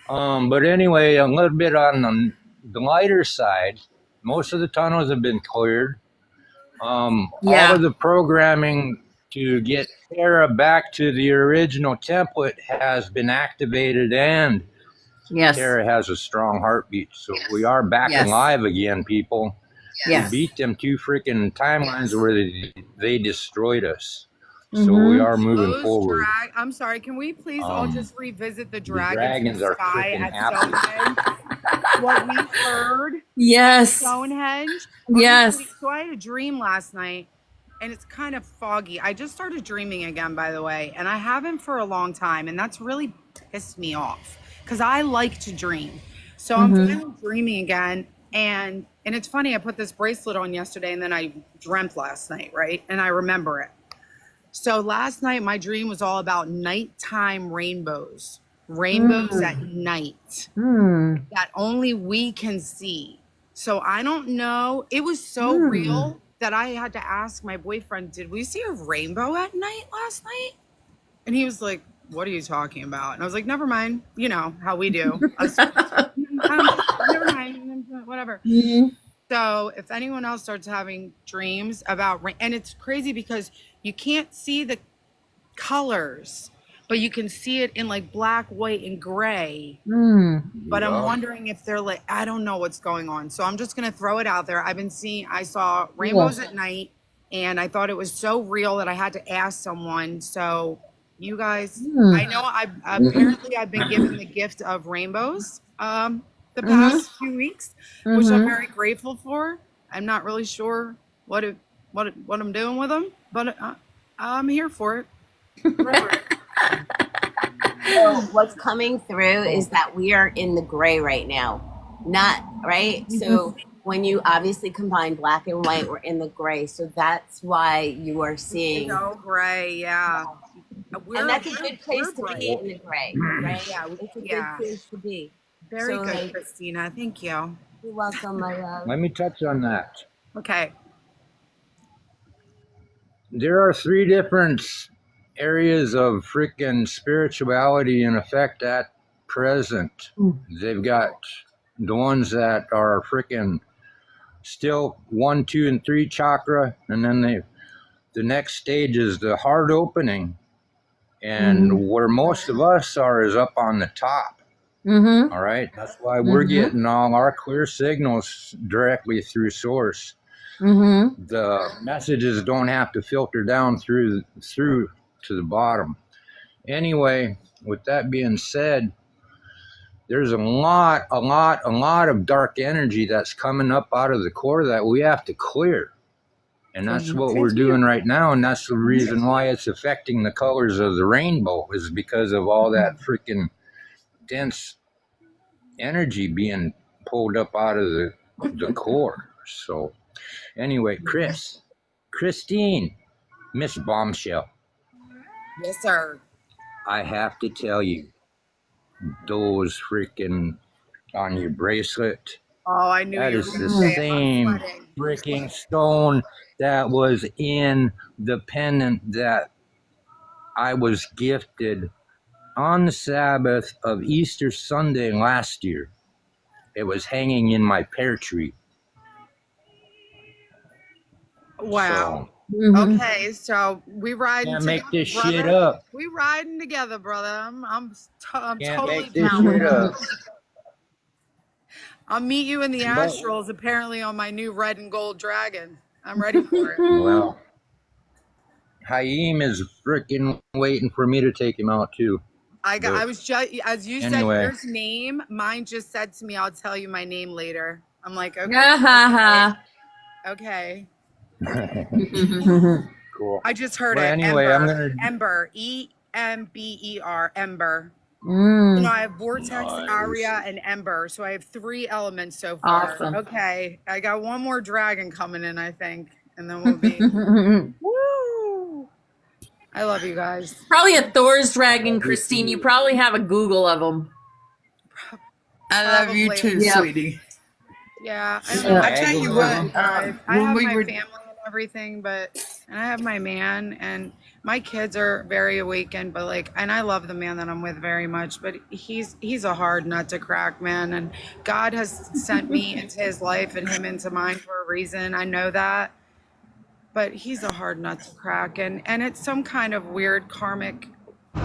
[SPEAKER 8] But anyway, a little bit on the lighter side. Most of the tunnels have been cleared. All of the programming to get Terra back to the original template has been activated, and
[SPEAKER 1] Yes.
[SPEAKER 8] Terra has a strong heartbeat. So we are back
[SPEAKER 1] Yes.
[SPEAKER 8] alive again, people.
[SPEAKER 1] Yes.
[SPEAKER 8] We beat them 2 freaking timelines where they destroyed us. So we are moving forward.
[SPEAKER 7] I'm sorry. Can we please all just revisit the dragons,
[SPEAKER 8] dragons
[SPEAKER 7] in the
[SPEAKER 8] are
[SPEAKER 7] sky
[SPEAKER 8] freaking
[SPEAKER 7] at Stonehenge? What we heard
[SPEAKER 1] Yes.
[SPEAKER 7] Stonehenge.
[SPEAKER 1] Yes.
[SPEAKER 7] So I had a dream last night, and it's kind of foggy. I just started dreaming again, by the way, and I haven't for a long time, and that's really pissed me off because I like to dream. So I'm finally dreaming again, and it's funny. I put this bracelet on yesterday, and then I dreamt last night, right? And I remember it. So last night, my dream was all about nighttime rainbows at night that only we can see. So I don't know. It was so real that I had to ask my boyfriend, did we see a rainbow at night last night? And he was like, what are you talking about? And I was like, never mind. You know how we do. Never mind. Whatever. So if anyone else starts having dreams about rain, and it's crazy because you can't see the colors, but you can see it in like black, white, and gray. But I'm wondering if they're like, I don't know what's going on. So I'm just going to throw it out there. I saw rainbows at night, and I thought it was so real that I had to ask someone. So you guys, I know apparently I've been given the gift of rainbows the past few weeks, which I'm very grateful for. I'm not really sure what I'm doing with them, but I'm here for it.
[SPEAKER 2] So what's coming through is that we are in the gray right now. Not right. So when you obviously combine black and white, we're in the gray. So that's why you are seeing.
[SPEAKER 7] No gray, yeah.
[SPEAKER 2] And that's a good place to be in the gray, right?
[SPEAKER 7] Yeah,
[SPEAKER 2] It's a good place to be.
[SPEAKER 7] Very
[SPEAKER 2] So,
[SPEAKER 7] good,
[SPEAKER 2] like,
[SPEAKER 7] Christina. Thank you.
[SPEAKER 2] You're welcome, my love.
[SPEAKER 8] Let me touch on that.
[SPEAKER 7] Okay.
[SPEAKER 8] There are 3 different areas of freaking spirituality in effect at present. They've got the ones that are freaking still 1, 2, and 3 chakra, and then the next stage is the heart opening, and where most of us are is up on the top. All right, that's why we're getting all our clear signals directly through source. The messages don't have to filter down through to the bottom. Anyway, with that being said, there's a lot of dark energy that's coming up out of the core that we have to clear. And that's what we're doing right now. And that's the reason why it's affecting the colors of the rainbow, is because of all that freaking dense energy being pulled up out of the core. So anyway, Christine, Miss Bombshell,
[SPEAKER 7] Yes, sir.
[SPEAKER 8] I have to tell you, those freaking on your bracelet,
[SPEAKER 7] Oh, I knew
[SPEAKER 8] that
[SPEAKER 7] you were
[SPEAKER 8] is
[SPEAKER 7] gonna
[SPEAKER 8] the
[SPEAKER 7] say it. I'm
[SPEAKER 8] same
[SPEAKER 7] sweating.
[SPEAKER 8] freaking stone that was in the pendant that I was gifted on the Sabbath of Easter Sunday last year. It was hanging in my pear tree.
[SPEAKER 7] Wow.
[SPEAKER 8] So,
[SPEAKER 7] Okay, so we riding
[SPEAKER 8] can't
[SPEAKER 7] together,
[SPEAKER 8] make this
[SPEAKER 7] brother.
[SPEAKER 8] shit up.
[SPEAKER 7] We riding together, brother. I'm
[SPEAKER 8] Can't
[SPEAKER 7] totally
[SPEAKER 8] make this
[SPEAKER 7] down with
[SPEAKER 8] shit
[SPEAKER 7] that.
[SPEAKER 8] up.
[SPEAKER 7] I'll meet you in the
[SPEAKER 8] But,
[SPEAKER 7] astrals, apparently on my new red and gold dragon. I'm ready for it.
[SPEAKER 8] well, Haim is freaking waiting for me to take him out too.
[SPEAKER 7] I was just, as you said
[SPEAKER 8] Anyway.
[SPEAKER 7] your name, mine just said to me, I'll tell you my name later. I'm like, okay. Okay.
[SPEAKER 8] Cool.
[SPEAKER 7] I just heard
[SPEAKER 8] Well,
[SPEAKER 7] it.
[SPEAKER 8] anyway,
[SPEAKER 7] Ember.
[SPEAKER 8] I'm gonna.
[SPEAKER 7] Ember. Ember. Ember. You know, I have Vortex,
[SPEAKER 8] Nice.
[SPEAKER 7] Aria, and Ember. So I have 3 elements so far.
[SPEAKER 1] Awesome.
[SPEAKER 7] Okay. I got one more dragon coming in, I think. And then we'll be. Woo! I love you guys.
[SPEAKER 1] Probably a Thor's dragon, Christine. You probably have a Google of them.
[SPEAKER 4] I love you
[SPEAKER 7] Probably.
[SPEAKER 4] too,
[SPEAKER 1] Yep.
[SPEAKER 4] sweetie.
[SPEAKER 7] Yeah.
[SPEAKER 4] I tell you what,
[SPEAKER 7] I
[SPEAKER 4] when
[SPEAKER 7] have
[SPEAKER 4] we
[SPEAKER 7] my
[SPEAKER 4] were
[SPEAKER 7] family and everything, and I have my man, and my kids are very awakened, but and I love the man that I'm with very much, but he's a hard nut to crack, man. And God has sent me into his life and him into mine for a reason. I know that, but he's a hard nut to crack, and it's some kind of weird karmic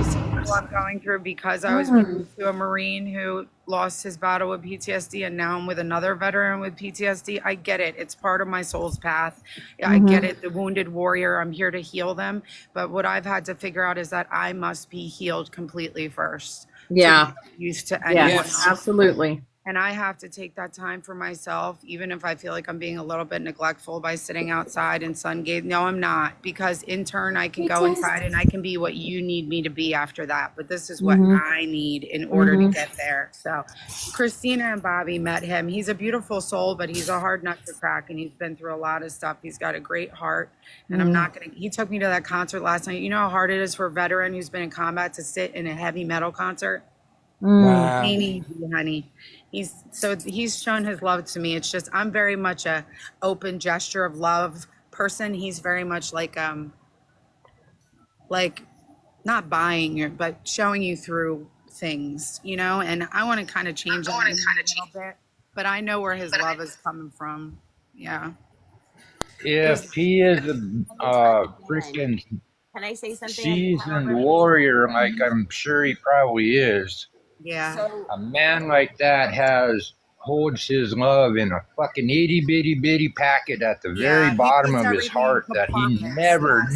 [SPEAKER 7] cycle I'm going through, because I was married to a Marine who lost his battle with PTSD, and now I'm with another veteran with PTSD. I get it. It's part of my soul's path. I get it. The wounded warrior, I'm here to heal them. But what I've had to figure out is that I must be healed completely first.
[SPEAKER 1] Yeah.
[SPEAKER 7] Used to anyone
[SPEAKER 1] Yes,
[SPEAKER 7] else.
[SPEAKER 1] absolutely.
[SPEAKER 7] And I have to take that time for myself, even if I feel like I'm being a little bit neglectful by sitting outside in sun gate. No, I'm not, because in turn I can go inside and I can be what you need me to be after that. But this is what I need in order to get there. So Christina and Bobby met him. He's a beautiful soul, but he's a hard nut to crack, and he's been through a lot of stuff. He's got a great heart, and I'm not going to, he took me to that concert last night. You know how hard it is for a veteran who's been in combat to sit in a heavy metal concert?
[SPEAKER 4] Wow.
[SPEAKER 7] Ain't easy, honey. He's shown his love to me. It's just, I'm very much a open gesture of love person. He's very much like not buying you, but showing you through things, you know. And I want to kind of change that a little bit, but I know where his love is coming from. Yeah.
[SPEAKER 8] If he is a freaking
[SPEAKER 2] Can I say something?
[SPEAKER 8] seasoned warrior, like I'm sure he probably is,
[SPEAKER 7] Yeah.
[SPEAKER 2] So,
[SPEAKER 8] a man like that holds his love in a fucking itty bitty packet at the
[SPEAKER 7] Yeah,
[SPEAKER 8] very
[SPEAKER 7] he
[SPEAKER 8] bottom
[SPEAKER 7] puts
[SPEAKER 8] of his
[SPEAKER 7] everything in
[SPEAKER 8] heart that he
[SPEAKER 7] compartments,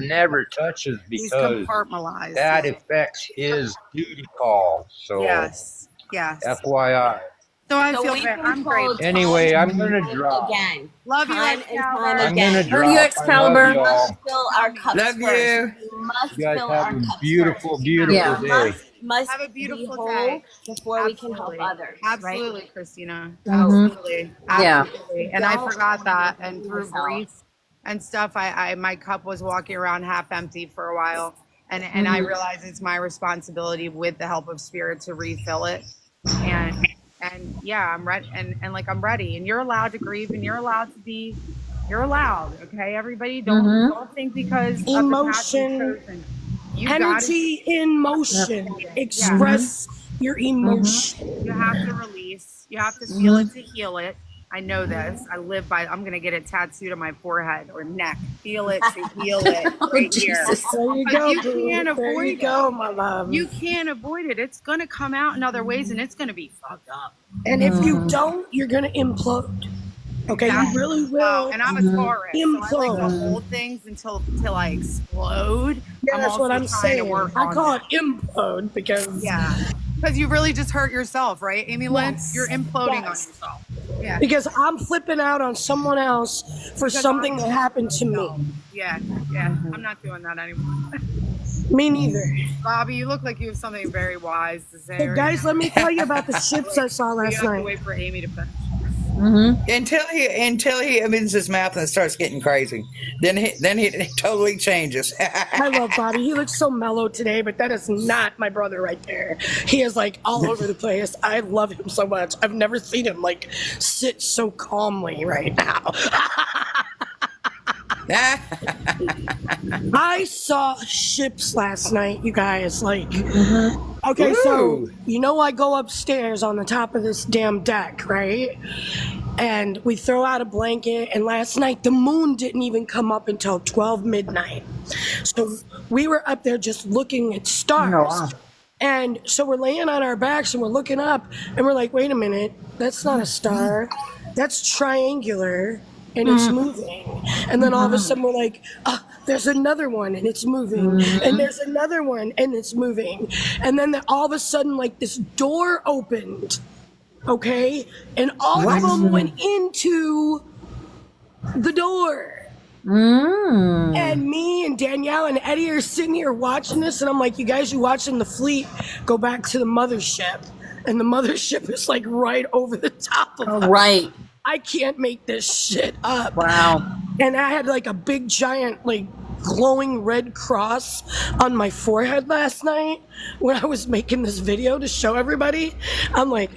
[SPEAKER 8] never touches,
[SPEAKER 7] He's
[SPEAKER 8] because
[SPEAKER 7] compartmentalized.
[SPEAKER 8] that affects his duty call. So
[SPEAKER 7] Yes.
[SPEAKER 8] FYI.
[SPEAKER 7] So I
[SPEAKER 2] so
[SPEAKER 7] feel
[SPEAKER 2] we've
[SPEAKER 7] very,
[SPEAKER 2] been
[SPEAKER 7] I'm
[SPEAKER 2] told
[SPEAKER 7] grateful.
[SPEAKER 8] Anyway,
[SPEAKER 2] time
[SPEAKER 8] I'm gonna
[SPEAKER 2] and
[SPEAKER 8] drop.
[SPEAKER 2] again.
[SPEAKER 7] Love you,
[SPEAKER 2] Time and time
[SPEAKER 7] Excalibur.
[SPEAKER 8] I'm
[SPEAKER 2] again.
[SPEAKER 8] gonna
[SPEAKER 1] Love
[SPEAKER 8] drop.
[SPEAKER 1] you,
[SPEAKER 8] I
[SPEAKER 1] Excalibur.
[SPEAKER 8] love y'all.
[SPEAKER 2] Fill our cups
[SPEAKER 4] Love
[SPEAKER 2] first.
[SPEAKER 4] you.
[SPEAKER 2] We must
[SPEAKER 8] You guys
[SPEAKER 2] fill
[SPEAKER 8] have
[SPEAKER 2] our
[SPEAKER 8] a
[SPEAKER 2] cups
[SPEAKER 8] beautiful,
[SPEAKER 2] first.
[SPEAKER 8] beautiful
[SPEAKER 1] Yeah.
[SPEAKER 8] day.
[SPEAKER 2] Must
[SPEAKER 7] Have a
[SPEAKER 2] be
[SPEAKER 7] beautiful
[SPEAKER 2] whole
[SPEAKER 7] day.
[SPEAKER 2] before we can help others,
[SPEAKER 7] Absolutely,
[SPEAKER 2] right?
[SPEAKER 7] Christina.
[SPEAKER 2] So
[SPEAKER 7] Absolutely.
[SPEAKER 1] Yeah.
[SPEAKER 7] Absolutely. And I
[SPEAKER 2] don't
[SPEAKER 7] forgot that. And
[SPEAKER 2] overdo
[SPEAKER 7] through
[SPEAKER 2] yourself.
[SPEAKER 7] grief and stuff, my cup was walking around half empty for a while. And I realized it's my responsibility, with the help of spirit, to refill it. And And yeah, I'm ready. And like, I'm ready, and you're allowed to grieve, and you're allowed to be, you're allowed. Okay. Everybody don't think because of the path you've
[SPEAKER 9] Emotion,
[SPEAKER 7] chosen. You got to,
[SPEAKER 9] energy in motion.
[SPEAKER 7] yeah.
[SPEAKER 9] Express your emotion.
[SPEAKER 7] You have to release. You have to feel it to heal it. I know this. I live by. I'm gonna get it tattooed on my forehead or neck. Feel it to heal it right here.
[SPEAKER 9] There you
[SPEAKER 7] Because
[SPEAKER 9] go,
[SPEAKER 7] you
[SPEAKER 9] boo.
[SPEAKER 7] can't
[SPEAKER 9] There
[SPEAKER 7] avoid
[SPEAKER 9] you go, my love.
[SPEAKER 7] You can't avoid it. It's gonna come out in other ways, and it's gonna be fucked up.
[SPEAKER 9] And if you don't, you're gonna implode. Okay, you really will.
[SPEAKER 7] And I'm a Taurus, so I like to
[SPEAKER 9] implode.
[SPEAKER 7] hold things until I explode.
[SPEAKER 9] Yeah, that's what I'm
[SPEAKER 7] also trying to
[SPEAKER 9] saying.
[SPEAKER 7] work
[SPEAKER 9] I
[SPEAKER 7] on
[SPEAKER 9] call
[SPEAKER 7] that.
[SPEAKER 9] it implode because
[SPEAKER 7] because you really just hurt yourself, right, Amy Lynn?
[SPEAKER 9] Yes.
[SPEAKER 7] You're imploding on
[SPEAKER 9] Yes.
[SPEAKER 7] yourself. Yeah.
[SPEAKER 9] Because I'm flipping out on someone else for something that happened to me.
[SPEAKER 7] Yeah. I'm not doing that anymore.
[SPEAKER 9] Me neither.
[SPEAKER 7] Bobby, you look like you have something very wise to say.
[SPEAKER 9] Hey, guys, let me tell you about the ships I saw
[SPEAKER 7] You
[SPEAKER 9] last
[SPEAKER 7] have to
[SPEAKER 9] night.
[SPEAKER 7] wait for Amy to finish.
[SPEAKER 4] Until he opens his mouth and starts getting crazy, then he totally changes.
[SPEAKER 9] I love Bobby. He looks so mellow today, but that is not my brother right there. He is like all over the place. I love him so much. I've never seen him like sit so calmly right now. I saw ships last night, you guys. Like, okay, so you know I go upstairs on the top of this damn deck, right? And we throw out a blanket. And last night the moon didn't even come up until 12 midnight. So we were up there just looking at stars. And so we're laying on our backs and we're looking up and we're like, wait a minute, that's not a star. That's triangular. And it's moving. And then all of a sudden we're like, there's another one and it's moving. And there's another one and it's moving. And then all of a sudden, like, this door opened. Okay? And all of them went into the door. And me and Danielle and Eddie are sitting here watching this. And I'm like, you guys, you watching the fleet go back to the mothership. And the mothership is like right over the top of us.
[SPEAKER 1] Right.
[SPEAKER 9] I can't make this shit up.
[SPEAKER 1] Wow.
[SPEAKER 9] And I had like a big giant like glowing red cross on my forehead last night when I was making this video to show everybody. I'm like,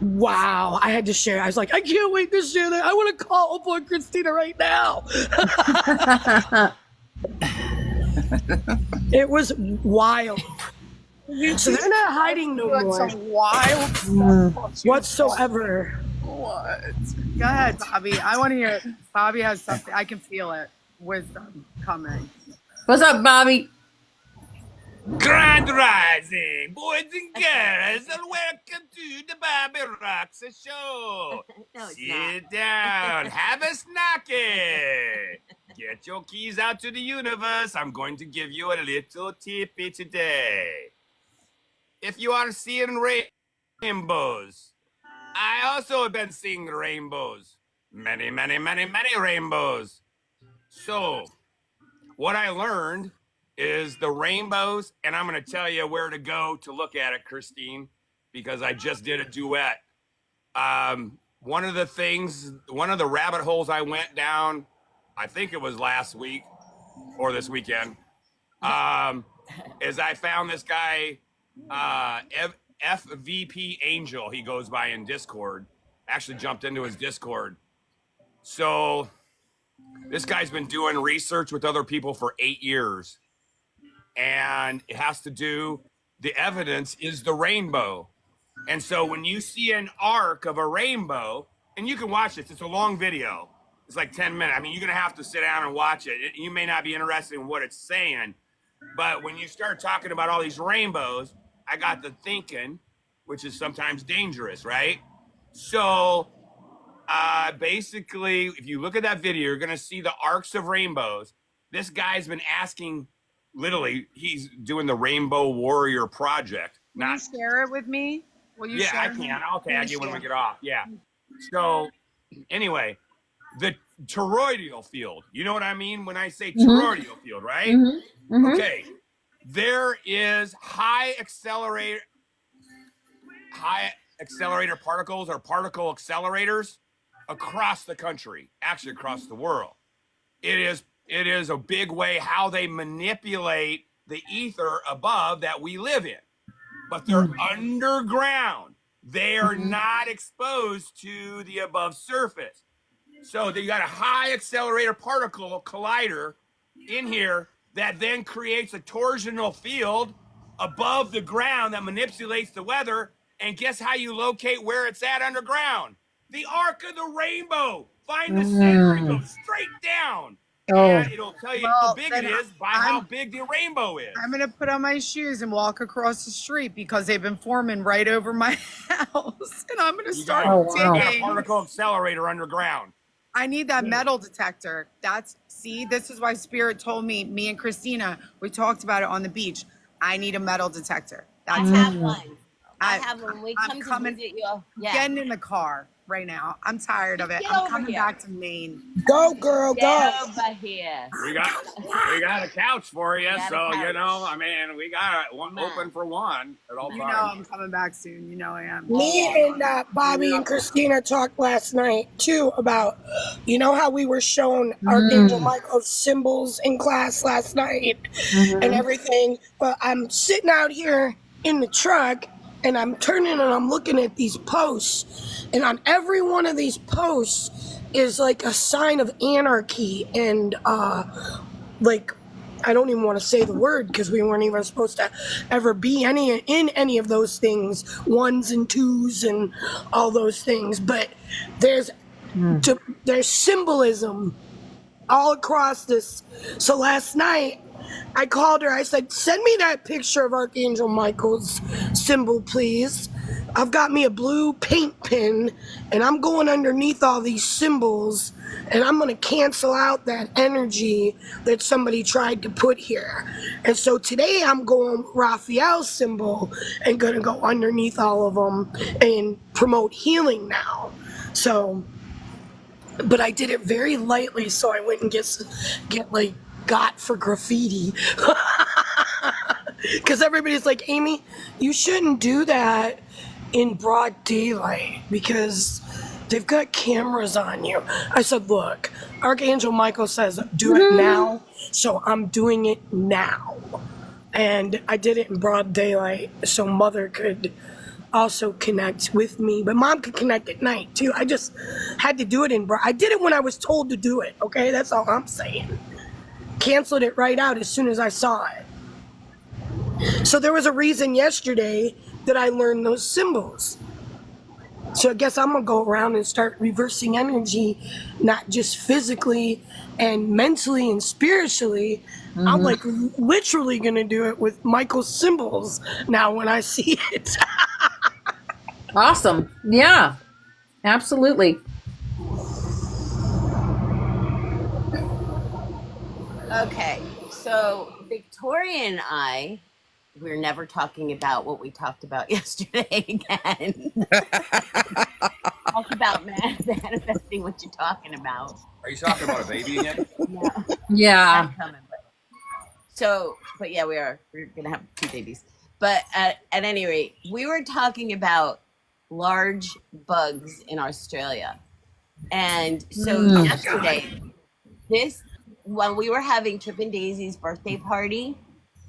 [SPEAKER 9] wow. I had to share. I was like, I can't wait to share that. I want to call upon Christina right now. It was wild. So they're not hiding no more
[SPEAKER 7] Some wild stuff
[SPEAKER 9] whatsoever.
[SPEAKER 7] What? Go ahead, Bobby. I want to hear it. Bobby has something. I can feel it. Wisdom coming.
[SPEAKER 1] What's up, Bobby?
[SPEAKER 6] Grand Rising, boys and girls, and welcome to the Bobby Rocks Show.
[SPEAKER 2] No, it's
[SPEAKER 6] Sit down, have a snacky. Get your keys out to the universe. I'm going to give you a little tippy today. If you are seeing rainbows, I also have been seeing rainbows. Many, many, many, many rainbows. So, what I learned is the rainbows, and I'm going to tell you where to go to look at it, Christine, because I just did a duet. One of the rabbit holes I went down, I think it was last week or this weekend, is I found this guy, FVP Angel, he goes by in Discord. Actually jumped into his Discord. So this guy's been doing research with other people for 8 years. And it has to do, the evidence is the rainbow. And so when you see an arc of a rainbow, and you can watch this, it's a long video. It's like 10 minutes. I mean, you're going to have to sit down and watch it. You may not be interested in what it's saying. But when you start talking about all these rainbows, I got to thinking, which is sometimes dangerous, right? So basically, if you look at that video, you're going to see the arcs of rainbows. This guy's been asking, literally, he's doing the Rainbow Warrior Project.
[SPEAKER 7] Can you share it with me? Will you share
[SPEAKER 6] I
[SPEAKER 7] it?
[SPEAKER 6] can. I'll tag you when we get off. Yeah. So anyway, the toroidal field. You know what I mean when I say toroidal field, right? Okay. There is high accelerator particles or particle accelerators across the country, actually across the world. It is a big way how they manipulate the ether above that we live in. But they're underground. they are not exposed to the above surface. So you got a high accelerator particle collider in here that then creates a torsional field above the ground that manipulates the weather. And guess how you locate where it's at underground? The arc of the rainbow. Find the center and go straight down. And it'll tell you how big it is by how big the rainbow is.
[SPEAKER 7] I'm going to put on my shoes and walk across the street because they've been forming right over my house. And I'm going to start digging.
[SPEAKER 6] A particle accelerator underground.
[SPEAKER 7] I need that metal detector. This is why Spirit told me and Christina, we talked about it on the beach. I need a metal detector.
[SPEAKER 2] I have one. I have one. We come to visit you. Yeah.
[SPEAKER 7] Getting in the car right now. I'm tired of it. I'm coming back to Maine.
[SPEAKER 9] Go, girl, go.
[SPEAKER 2] Get over here.
[SPEAKER 6] We got a couch for you, so you know. I mean, we got one open for one at all times.
[SPEAKER 7] You know, I'm coming back soon. You know I am.
[SPEAKER 9] Me and Bobby and Christina talked last night too about, you know, how we were shown Archangel Michael's symbols in class last night and everything. But I'm sitting out here in the truck. And I'm turning and I'm looking at these posts, and on every one of these posts is like a sign of anarchy and like, I don't even want to say the word because we weren't even supposed to ever be in any of those things, ones and twos and all those things. But there's symbolism all across this. So last night I called her. I said, send me that picture of Archangel Michael's symbol, please. I've got me a blue paint pen, and I'm going underneath all these symbols, and I'm going to cancel out that energy that somebody tried to put here. And so today I'm going Raphael's symbol and going to go underneath all of them and promote healing now. So, but I did it very lightly so I wouldn't get like, got for graffiti. Because everybody's like, Amy, you shouldn't do that in broad daylight because they've got cameras on you. I said, look, Archangel Michael says do it now, so I'm doing it now. And I did it in broad daylight so Mother could also connect with me, but Mom could connect at night too. I just had to do it I did it when I was told to do it, okay? That's all I'm saying. Canceled it right out as soon as I saw it. So there was a reason yesterday that I learned those symbols. So I guess I'm gonna go around and start reversing energy, not just physically and mentally and spiritually. I'm like literally gonna do it with Michael's symbols now when I see it.
[SPEAKER 1] Awesome. Yeah, absolutely.
[SPEAKER 2] Okay, so Victoria and I, we're never talking about what we talked about yesterday again. Talk about manifesting what you're talking about.
[SPEAKER 6] Are you talking about a baby again?
[SPEAKER 1] Yeah.
[SPEAKER 2] But yeah, we're gonna have 2 babies. But at any rate, we were talking about large bugs in Australia, and so yesterday, while we were having Trip and Daisy's birthday party,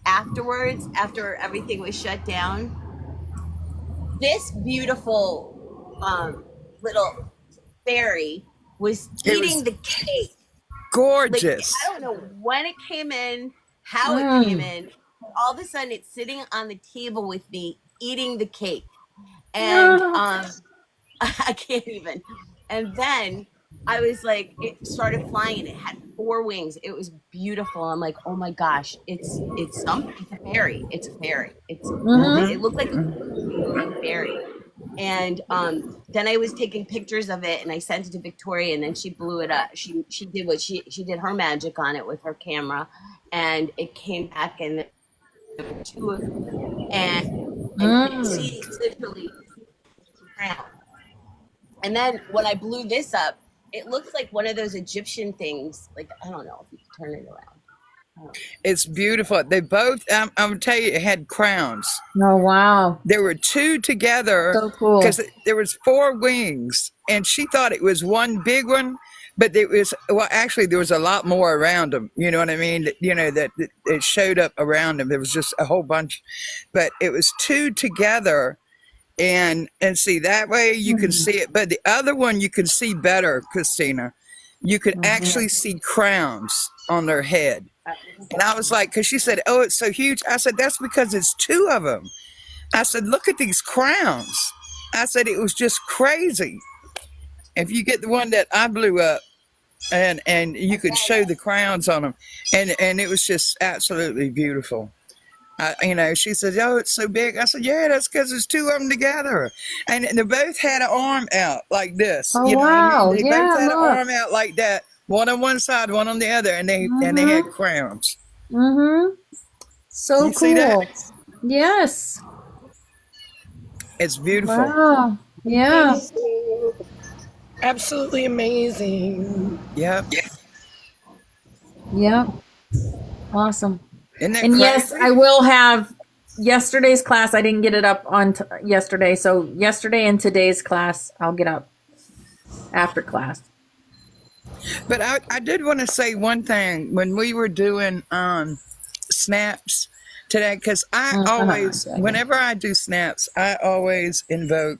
[SPEAKER 2] afterwards, after everything was shut down, this beautiful little fairy was eating the cake.
[SPEAKER 4] Gorgeous.
[SPEAKER 2] Like, I don't know when it came in, how it came in. All of a sudden, it's sitting on the table with me, eating the cake. And I can't even. And then I was like, it started flying and it had 4 wings. It was beautiful. I'm like, oh my gosh, it's a fairy. It's a fairy. It looked like a fairy. And then I was taking pictures of it and I sent it to Victoria, and then she blew it up. She did what she did her magic on it with her camera, and it came back, and there were 2 of them. And she literally drowned. And then when I blew this up, it looks like one of those Egyptian things. Like, I don't know if you can turn it around.
[SPEAKER 4] It's beautiful. They both, I'm going to tell you, had crowns.
[SPEAKER 1] Oh, wow.
[SPEAKER 4] There were 2 together.
[SPEAKER 1] So cool.
[SPEAKER 4] Because there was 4 wings, and she thought it was one big one, but it was, well, actually, there was a lot more around them. You know what I mean? You know, that it showed up around them. There was just a whole bunch, but it was 2 together. And see, that way you can see it. But the other one you can see better, Christina. You could actually see crowns on their head. And I was like, because she said, oh, it's so huge. I said, that's because it's two of them. I said, look at these crowns. I said, it was just crazy. If you get the one that I blew up, and you could show the crowns on them, and it was just absolutely beautiful. She said, oh, it's so big. I said, yeah, that's because there's two of them together. And they both had an arm out like this.
[SPEAKER 1] Oh,
[SPEAKER 4] you know what I
[SPEAKER 1] wow.
[SPEAKER 4] mean? They
[SPEAKER 1] Yeah,
[SPEAKER 4] both had
[SPEAKER 1] look.
[SPEAKER 4] an arm out like that, one on one side, one on the other, and they had crowns.
[SPEAKER 1] So
[SPEAKER 4] You see
[SPEAKER 1] cool.
[SPEAKER 4] that?
[SPEAKER 1] Yes.
[SPEAKER 4] It's beautiful.
[SPEAKER 1] Wow. Yeah.
[SPEAKER 9] Amazing. Absolutely amazing.
[SPEAKER 4] Yep.
[SPEAKER 1] Yeah. Awesome.
[SPEAKER 4] Isn't that
[SPEAKER 1] And
[SPEAKER 4] crazy?
[SPEAKER 1] yes, I will have yesterday's class. I didn't get it up on yesterday. So yesterday and today's class, I'll get up after class.
[SPEAKER 4] But I did want to say one thing when we were doing snaps today, because I always, whenever I do snaps, I always invoke,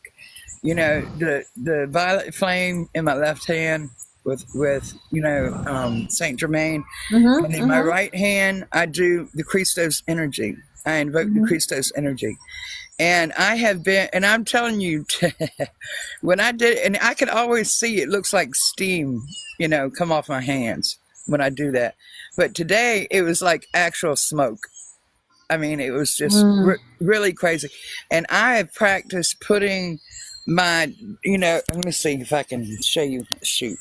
[SPEAKER 4] the violet flame in my left hand with Saint Germain, and in my right hand I do the Christos energy. I invoke the Christos energy. And I have been, and I'm telling you, when I did, and I could always see it looks like steam, come off my hands when I do that. But today it was like actual smoke. I mean, it was just really crazy. And I have practiced putting my, let me see if I can show you. Shoot.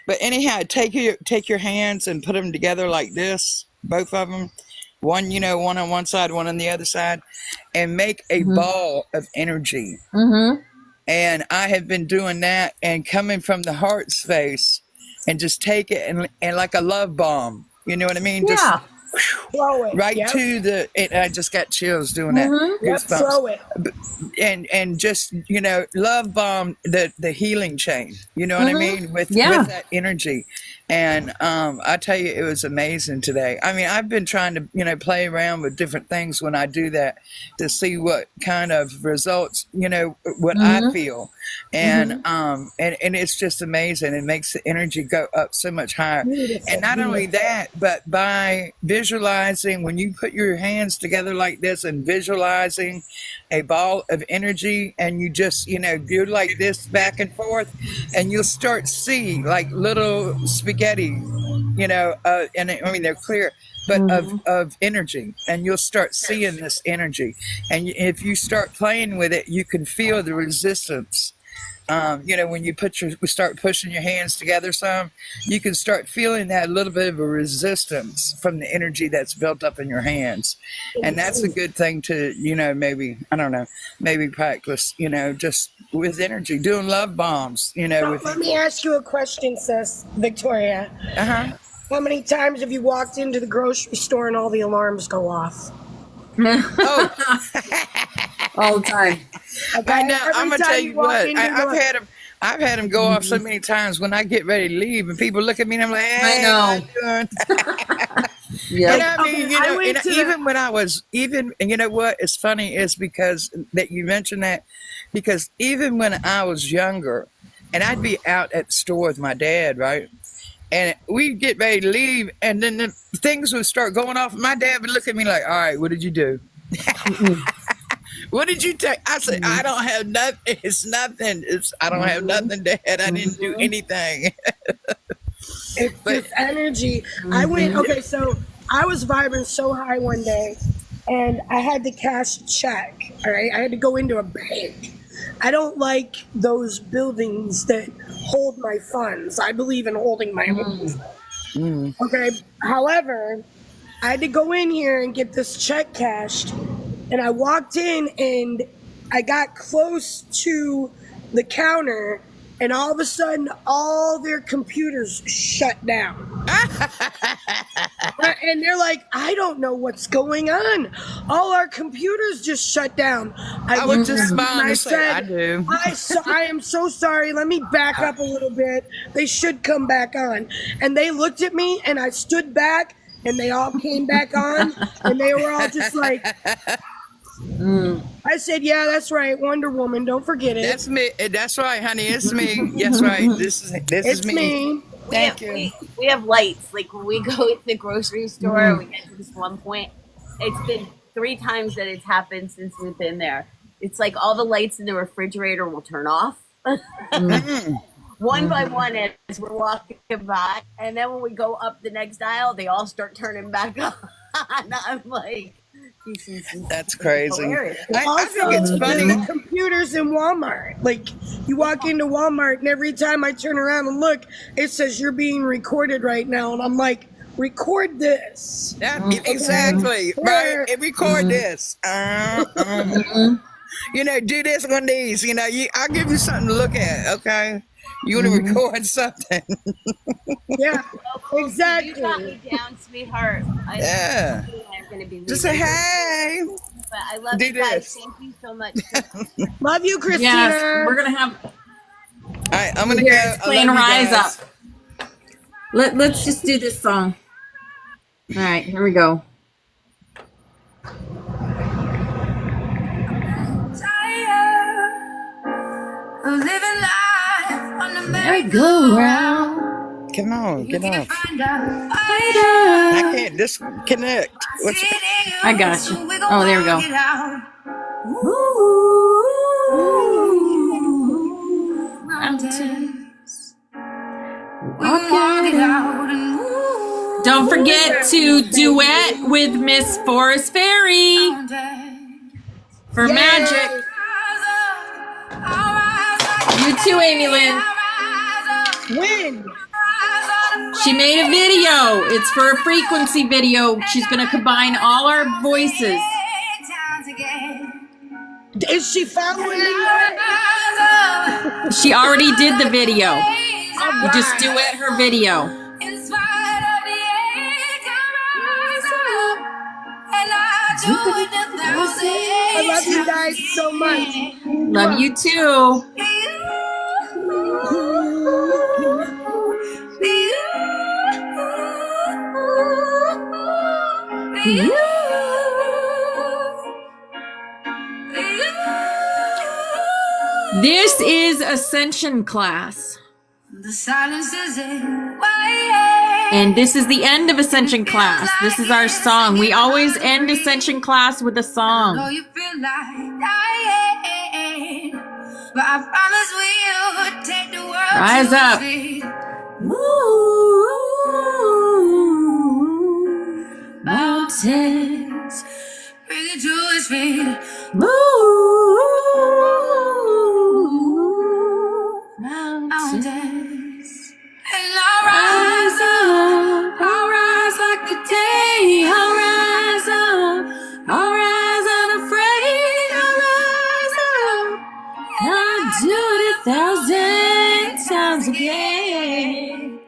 [SPEAKER 4] But anyhow, take your hands and put them together like this, both of them. One, one on one side, one on the other side, and make a ball of energy. And I have been doing that and coming from the heart space and just take it and like a love bomb. You know what I mean?
[SPEAKER 1] Yeah.
[SPEAKER 4] Just
[SPEAKER 9] Throw it.
[SPEAKER 4] right
[SPEAKER 9] Yep.
[SPEAKER 4] to the, I just got chills doing that.
[SPEAKER 9] Yep,
[SPEAKER 4] Goosebumps.
[SPEAKER 9] throw it.
[SPEAKER 4] And just love bomb the healing chain, you know what I mean, with that energy. And I tell you, it was amazing today. I mean, I've been trying to play around with different things when I do that to see what kind of results, what I feel. And and it's just amazing. It makes the energy go up so much higher. And not only that, but by visualizing, when you put your hands together like this and visualizing a ball of energy, and you just do like this back and forth, and you'll start see like little spaghetti, and I mean they're clear, but of energy, and you'll start seeing this energy, and if you start playing with it, you can feel the resistance. When you start pushing your hands together some, you can start feeling that little bit of a resistance from the energy that's built up in your hands. And that's a good thing to, maybe, I don't know, maybe practice, just with energy, doing love bombs,
[SPEAKER 9] Let me ask you a question, sis, Victoria. How many times have you walked into the grocery store and all the alarms go off?
[SPEAKER 1] All the time.
[SPEAKER 4] I know. I'm gonna tell you what. I've had them go off so
[SPEAKER 1] Mm-hmm.
[SPEAKER 4] many times when I get ready to leave, and people look at me and I'm like, "Hey,
[SPEAKER 1] I know.
[SPEAKER 4] how you doing?"
[SPEAKER 1] Yeah.
[SPEAKER 4] And I mean,
[SPEAKER 9] I went to
[SPEAKER 4] even when I was and you know what is funny is because that you mentioned that, because even when I was younger, and I'd be out at the store with my dad, right? And we'd get ready to leave, and then the things would start going off. My dad would look at me like, all right, what did you do? What did you take? I said, I don't have nothing. It's nothing. I don't have nothing, Dad. I didn't do anything.
[SPEAKER 9] It's this energy. So I was vibing so high one day, and I had to cash a check, all right? I had to go into a bank. I don't like those buildings that hold my funds. I believe in holding my own. Okay. However, I had to go in here and get this check cashed, and I walked in and I got close to the counter, and all of a sudden all their computers shut down. And they're like, I don't know what's going on. All our computers just shut down.
[SPEAKER 4] I would just smile and say, I do.
[SPEAKER 9] I am so sorry. Let me back up a little bit. They should come back on. And they looked at me, and I stood back, and they all came back on, and they were all just like, I said, yeah, that's right. Wonder Woman. Don't forget it.
[SPEAKER 4] That's me. That's right, honey. It's me. That's right. This is
[SPEAKER 9] It's me.
[SPEAKER 4] Thank you.
[SPEAKER 2] We have lights. Like when we go to the grocery store, we get to this one point. It's been 3 times that it's happened since we've been there. It's like all the lights in the refrigerator will turn off. One by one as we're walking by. And then when we go up the next aisle, they all start turning back on. I'm like,
[SPEAKER 4] that's crazy.
[SPEAKER 9] Also,
[SPEAKER 4] I think it's funny.
[SPEAKER 9] the computers in Walmart. Like, you walk into Walmart, and every time I turn around and look, it says you're being recorded right now. And I'm like, record this.
[SPEAKER 4] Exactly. Right. And record this. You know, do this one of these. You know, I'll give you something to look at. Okay. You want to record something?
[SPEAKER 9] Yeah, exactly.
[SPEAKER 2] You got me down, sweetheart.
[SPEAKER 4] Yeah.
[SPEAKER 2] I'm gonna be
[SPEAKER 4] Just say hey.
[SPEAKER 2] But I love
[SPEAKER 4] Do
[SPEAKER 2] you guys.
[SPEAKER 4] this.
[SPEAKER 2] Thank you so much.
[SPEAKER 9] Love you, Christina.
[SPEAKER 1] Yes, we're gonna have.
[SPEAKER 4] All right, I'm gonna
[SPEAKER 1] Here,
[SPEAKER 4] go.
[SPEAKER 1] it's playing
[SPEAKER 4] I love you
[SPEAKER 1] Rise
[SPEAKER 4] guys.
[SPEAKER 1] Up. Let's just do this song. All right, here we go. Merry-go-round.
[SPEAKER 4] Come on, get off.
[SPEAKER 1] Fighter.
[SPEAKER 4] I can't disconnect.
[SPEAKER 1] I got you. Oh, there we go. Mountains. Don't forget to duet with Miss Forest Fairy for magic. You too, Amy Lynn.
[SPEAKER 9] When?
[SPEAKER 1] She made a video. It's for a frequency video. She's going to combine all our voices.
[SPEAKER 9] Is she following me?
[SPEAKER 1] She already did the video. You just duet her video.
[SPEAKER 9] I love you guys so much.
[SPEAKER 1] Love you too. This is Ascension Class. And this is the end of Ascension Class. This is our song. We always end Ascension Class with a song. Rise up. Mountains. Bring it to his feet. Mountains. And I'll rise up. I'll rise like the day. I'll rise up. I'll rise unafraid. I'll rise up. And I'll do it 1,000 times again.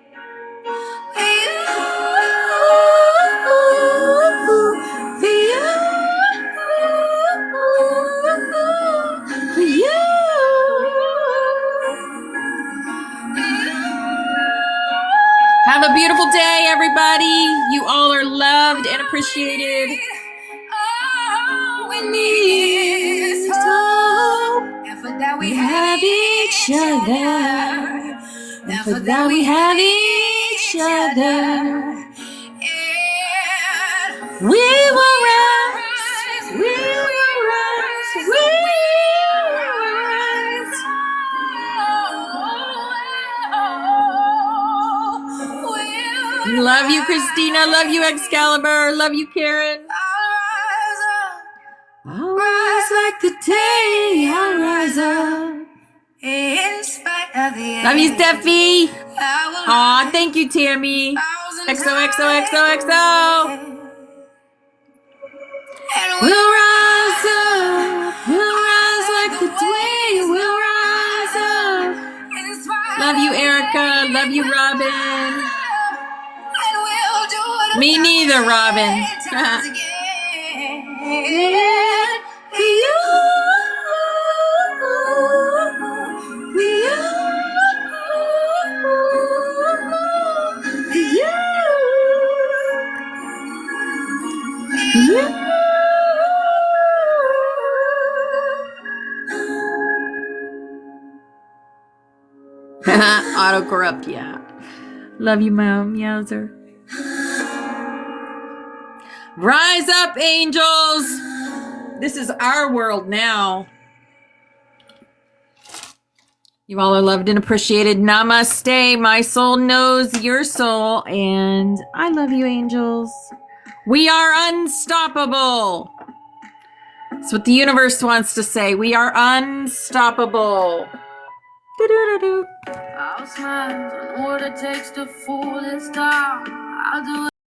[SPEAKER 1] Have a beautiful day, everybody. You all are loved and appreciated. All we need is hope. And for that we have each other. And for that we have each other. We will rise. We will rise. We will rise. Love you, Christina. Love you, Excalibur. Love you, Karen. I'll rise like the day. I'll rise up. In spite of the love you, Steffi. Aw, thank you, Tammy. XOXOXOXO. We'll rise up. We'll rise like the day. We'll rise up. Love you, Erica. Love you, Robin. Me neither, Robin. Auto corrupt, yeah. Love you, Mom. Yowzer. Rise up, angels. This is our world now. You all are loved and appreciated. Namaste. My soul knows your soul. And I love you, angels. We are unstoppable. That's what the universe wants to say. We are unstoppable. Do-do-do-do.
[SPEAKER 10] I'll smile. I know what it takes to fool this town. I'll do